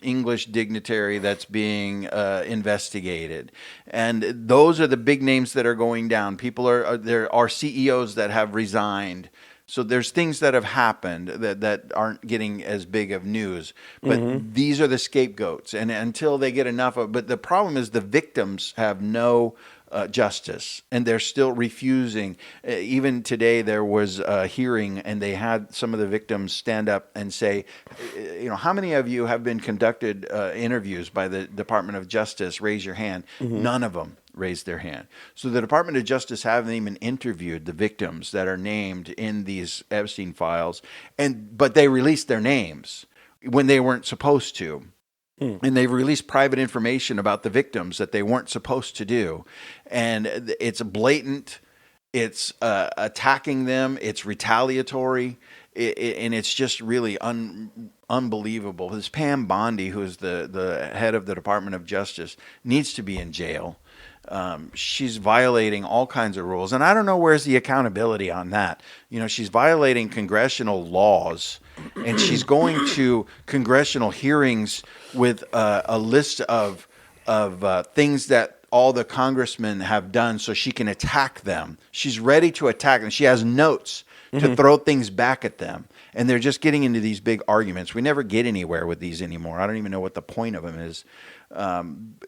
S2: English dignitary that's being investigated, and those are the big names that are going down. There are CEOs that have resigned. So there's things that have happened that aren't getting as big of news, but these are the scapegoats, and until they get enough of. But the problem is the victims have no justice, and they're still refusing. Even today, there was a hearing, and they had some of the victims stand up and say, how many of you have been conducted interviews by the Department of Justice? Raise your hand. None of them raised their hand. So the Department of Justice haven't even interviewed the victims that are named in these Epstein files, but they released their names when they weren't supposed to. And they've released private information about the victims that they weren't supposed to do. And it's blatant. It's attacking them. It's retaliatory. And it's just really unbelievable. This Pam Bondi, who is the head of the Department of Justice, needs to be in jail. She's violating all kinds of rules. And I don't know where's the accountability on that. She's violating congressional laws, and she's going to congressional hearings with a list of things that all the congressmen have done so she can attack them. She's ready to attack them. She has notes to throw things back at them. And they're just getting into these big arguments. We never get anywhere with these anymore. I don't even know what the point of them is.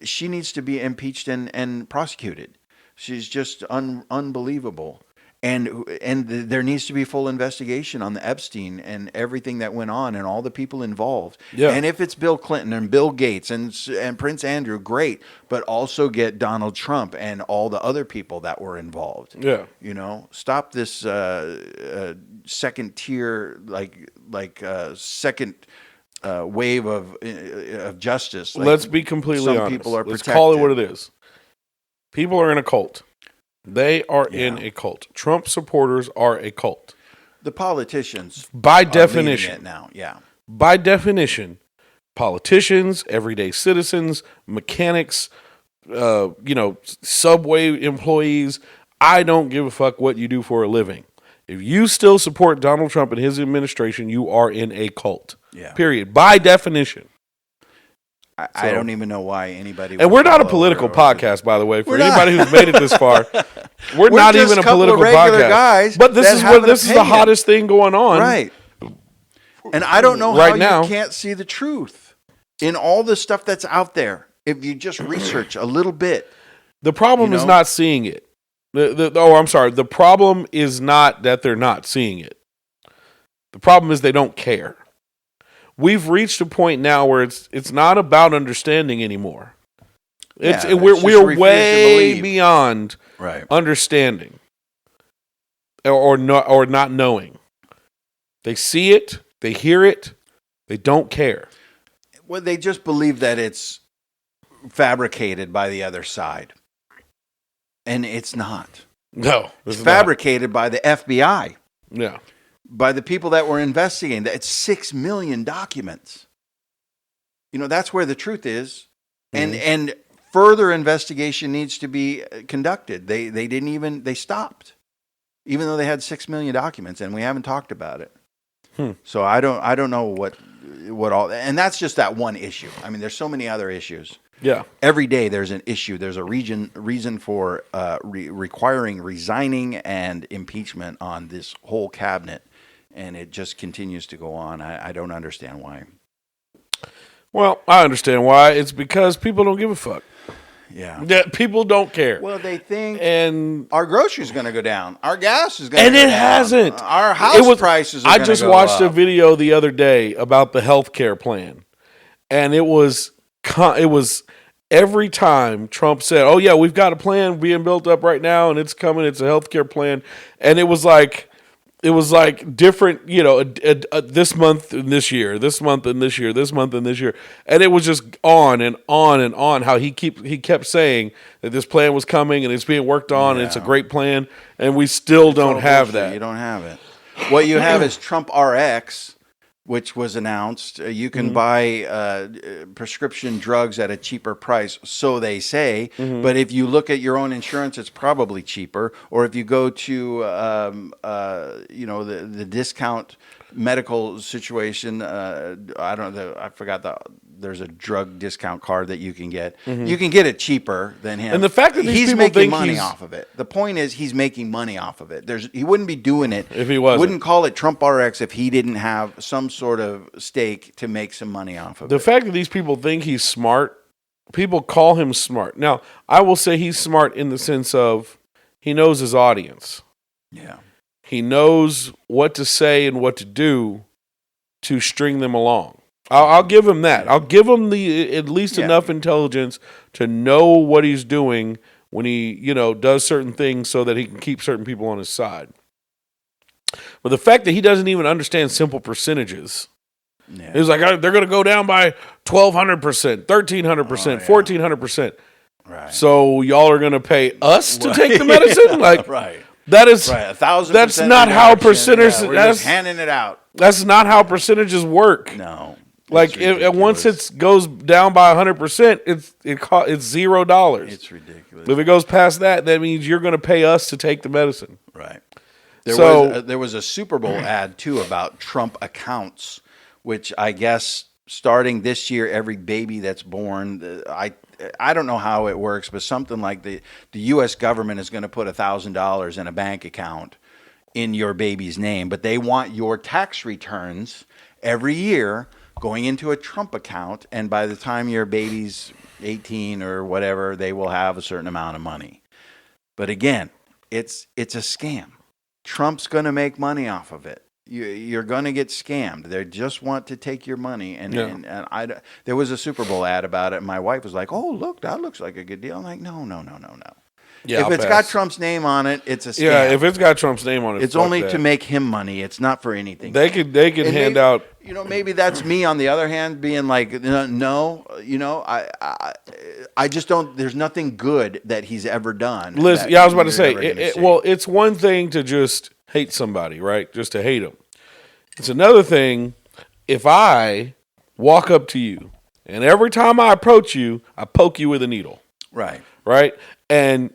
S2: She needs to be impeached and prosecuted. She's just unbelievable. And there needs to be full investigation on the Epstein and everything that went on and all the people involved.
S3: Yeah.
S2: And if it's Bill Clinton and Bill Gates and Prince Andrew, great. But also get Donald Trump and all the other people that were involved.
S3: Yeah.
S2: Stop this second tier, second wave of justice.
S3: Let's be completely honest.
S2: People are
S3: Let's
S2: protected.
S3: call it what it is. People are in a cult. They are in a cult. Trump supporters are a cult.
S2: The politicians,
S3: by
S2: are
S3: definition,
S2: leading it now. Yeah.
S3: By definition, politicians, everyday citizens, mechanics, subway employees. I don't give a fuck what you do for a living. If you still support Donald Trump and his administration, you are in a cult.
S2: Yeah.
S3: Period. By definition.
S2: I don't even know why anybody.
S3: And we're not a political podcast, by the way. For anybody who's made it this far, we're not
S2: just
S3: even a
S2: a couple
S3: political
S2: of regular
S3: podcast.
S2: guys
S3: But this
S2: that
S3: is
S2: have an
S3: this is the
S2: opinion.
S3: hottest thing going on,
S2: Right. And I don't know
S3: Right
S2: how
S3: now.
S2: you can't see the truth in all the stuff that's out there. If you just research a little bit.
S3: The problem is not seeing it. I'm sorry. The problem is not that they're not seeing it. The problem is they don't care. We've reached a point now where it's not about understanding anymore. We're way beyond understanding or not knowing. They see it, they hear it, they don't care.
S2: Well, they just believe that it's fabricated by the other side. And it's not.
S3: No.
S2: It's fabricated by the FBI.
S3: Yeah.
S2: By the people that were investigating. It's 6 million documents. That's where the truth is. And further investigation needs to be conducted. They stopped. Even though they had 6 million documents, and we haven't talked about it. So I don't know what all, and that's just that one issue. I mean, there's so many other issues.
S3: Yeah.
S2: Every day there's an issue. There's a reason for requiring resigning and impeachment on this whole cabinet, and it just continues to go on. I don't understand why.
S3: Well, I understand why. It's because people don't give a fuck.
S2: Yeah.
S3: People don't care.
S2: Well, they think
S3: and
S2: our groceries going to go down. Our gas is going to
S3: go down. And it hasn't.
S2: Our house prices are going to go up.
S3: I just watched a video the other day about the healthcare plan. And it was every time Trump said, "Oh yeah, we've got a plan being built up right now and it's coming. It's a healthcare plan." And it was like different, this month and this year, this month and this year, this month and this year. And it was just on and on and on how he kept saying that this plan was coming and it's being worked on and it's a great plan, and we still don't have that.
S2: You don't have it. What you have is Trump RX, which was announced. You can buy prescription drugs at a cheaper price, so they say. But if you look at your own insurance, it's probably cheaper. Or if you go to the discount medical situation, I don't know. I forgot there's a drug discount card that you can get. You can get it cheaper than him.
S3: And the fact that these
S2: he's
S3: people
S2: making
S3: think
S2: money
S3: he's-
S2: off of it. The point is he's making money off of it. He wouldn't be doing it
S3: If he wasn't.
S2: Wouldn't call it Trump RX if he didn't have some sort of stake to make some money off of
S3: The
S2: it.
S3: fact that these people think he's smart, people call him smart. Now, I will say he's smart in the sense of he knows his audience.
S2: Yeah.
S3: He knows what to say and what to do to string them along. I'll give him that. I'll give him at least enough intelligence to know what he's doing when he, does certain things so that he can keep certain people on his side. But the fact that he doesn't even understand simple percentages.
S2: Yeah.
S3: It's like they're going to go down by 1,200%, 1,300%, 1,400%.
S2: Right.
S3: So y'all are going to pay us to take the medicine? Like,
S2: right.
S3: that is
S2: Right. 1,000%.
S3: That's not how percentages.
S2: Yeah, we're
S3: that's
S2: just handing it out.
S3: That's not how percentages work.
S2: No.
S3: Like once it goes down by 100%, it's $0.
S2: It's ridiculous.
S3: If it goes past that, that means you're going to pay us to take the medicine.
S2: Right. There was a Super Bowl ad too about Trump accounts, which I guess starting this year, every baby that's born, I don't know how it works, but something like the U.S. government is going to put $1,000 in a bank account in your baby's name, but they want your tax returns every year going into a Trump account, and by the time your baby's 18 or whatever, they will have a certain amount of money. But again, it's a scam. Trump's going to make money off of it. You're going to get scammed. They just want to take your money. And there was a Super Bowl ad about it, and my wife was like, "Oh, look, that looks like a good deal." I'm like, "No.
S3: Yeah,
S2: if
S3: I'll
S2: it's
S3: pass.
S2: got Trump's name on it, it's a scam.
S3: Yeah, if it's got Trump's name on it,
S2: it's
S3: fuck
S2: only
S3: that.
S2: to make him money. It's not for anything.
S3: They could
S2: And
S3: hand
S2: maybe,
S3: out.
S2: Maybe that's me on the other hand, being like, no, I just don't. There's nothing good that he's ever done.
S3: Listen,
S2: that
S3: I was about to
S2: you're ever gonna
S3: say,
S2: see.
S3: well, it's one thing to just hate somebody, right? Just to hate them. It's another thing if I walk up to you and every time I approach you, I poke you with a needle,
S2: right.
S3: And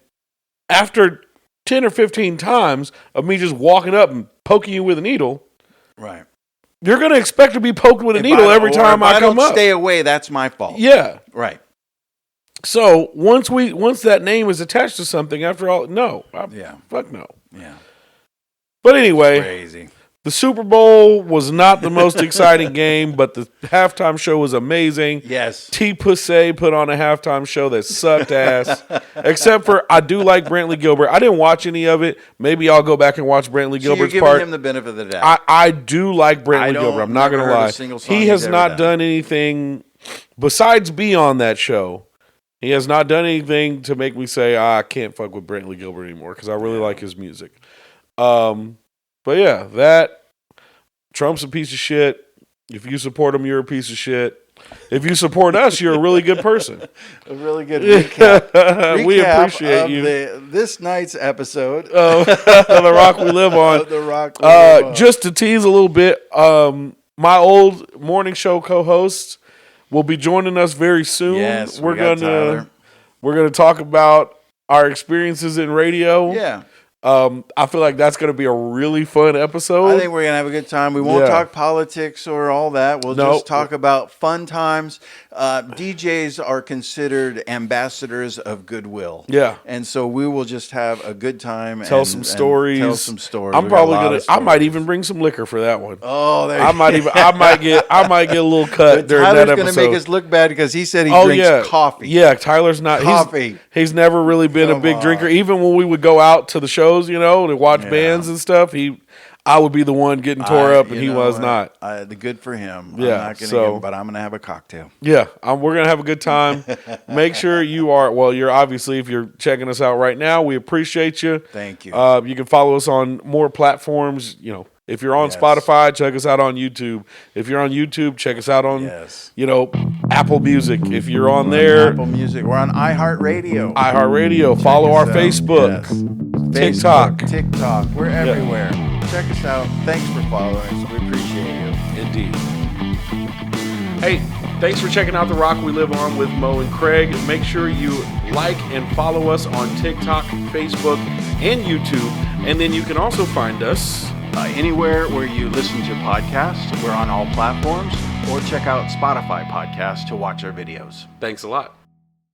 S3: after 10 or 15 times of me just walking up and poking you with a needle,
S2: Right.
S3: you're going to expect to be poked with a needle every time I come up.
S2: Stay away. That's my fault.
S3: Yeah.
S2: Right.
S3: So once that name is attached to something, after all, no. Fuck no.
S2: Yeah.
S3: But anyway,
S2: Crazy.
S3: the Super Bowl was not the most exciting game, but the halftime show was amazing.
S2: Yes.
S3: T. Pussy put on a halftime show that sucked ass. Except for, I do like Brantley Gilbert. I didn't watch any of it. Maybe I'll go back and watch Brantley
S2: So you're
S3: Gilbert's
S2: giving
S3: part.
S2: him the benefit of the doubt.
S3: I do like Brantley Gilbert. I'm not going to
S2: never heard a
S3: lie.
S2: single song
S3: He
S2: he's
S3: has
S2: ever
S3: not done anything besides be on that show. He has not done anything to make me say, I can't fuck with Brantley Gilbert anymore because I really like his music. But yeah, Trump's a piece of shit. If you support him, you're a piece of shit. If you support us, you're a really good person.
S2: A really good recap.
S3: We appreciate you.
S2: This night's episode
S3: of The Rock We Live On.
S2: The Rock We Live On.
S3: Just to tease a little bit, my old morning show co-host will be joining us very soon.
S2: Yes,
S3: we're
S2: got
S3: gonna
S2: Tyler.
S3: talk about our experiences in radio.
S2: Yeah.
S3: I feel like that's going to be a really fun episode.
S2: I think we're going to have a good time. We won't talk politics or all that. We'll just talk about fun times. DJs are considered ambassadors of goodwill.
S3: Yeah.
S2: And so we will just have a good time.
S3: Tell some stories.
S2: Tell some stories.
S3: I'm probably going to, I might even bring some liquor for that one.
S2: Oh, there
S3: I might get a little cut during
S2: Tyler's
S3: that episode.
S2: Tyler's going to make us look bad because he said he drinks coffee.
S3: Yeah, Tyler's not.
S2: Coffee.
S3: He's never really been a big drinker. Even when we would go out to the shows, to watch bands and stuff, I would be the one getting tore up, and he was not.
S2: The good for him.
S3: Yeah,
S2: I'm not gonna give him, but I'm going to have a cocktail.
S3: Yeah, we're going to have a good time. Make sure you're obviously, if you're checking us out right now, we appreciate you.
S2: Thank you.
S3: You can follow us on more platforms. If you're on Spotify, check us out on YouTube. If you're on YouTube, check us out on, Apple Music. If you're on there.
S2: Apple Music. We're on iHeartRadio.
S3: Follow our Facebook.
S2: Yes.
S3: TikTok.
S2: We're everywhere. check us out. Thanks for following us. We appreciate you.
S3: Indeed. Hey, thanks for checking out The Rock We Live On with Mo and Craig. Make sure you like and follow us on TikTok, Facebook, and YouTube. And then you can also find us
S2: Anywhere where you listen to podcasts. We're on all platforms. Or check out Spotify podcasts to watch our videos.
S3: Thanks a lot.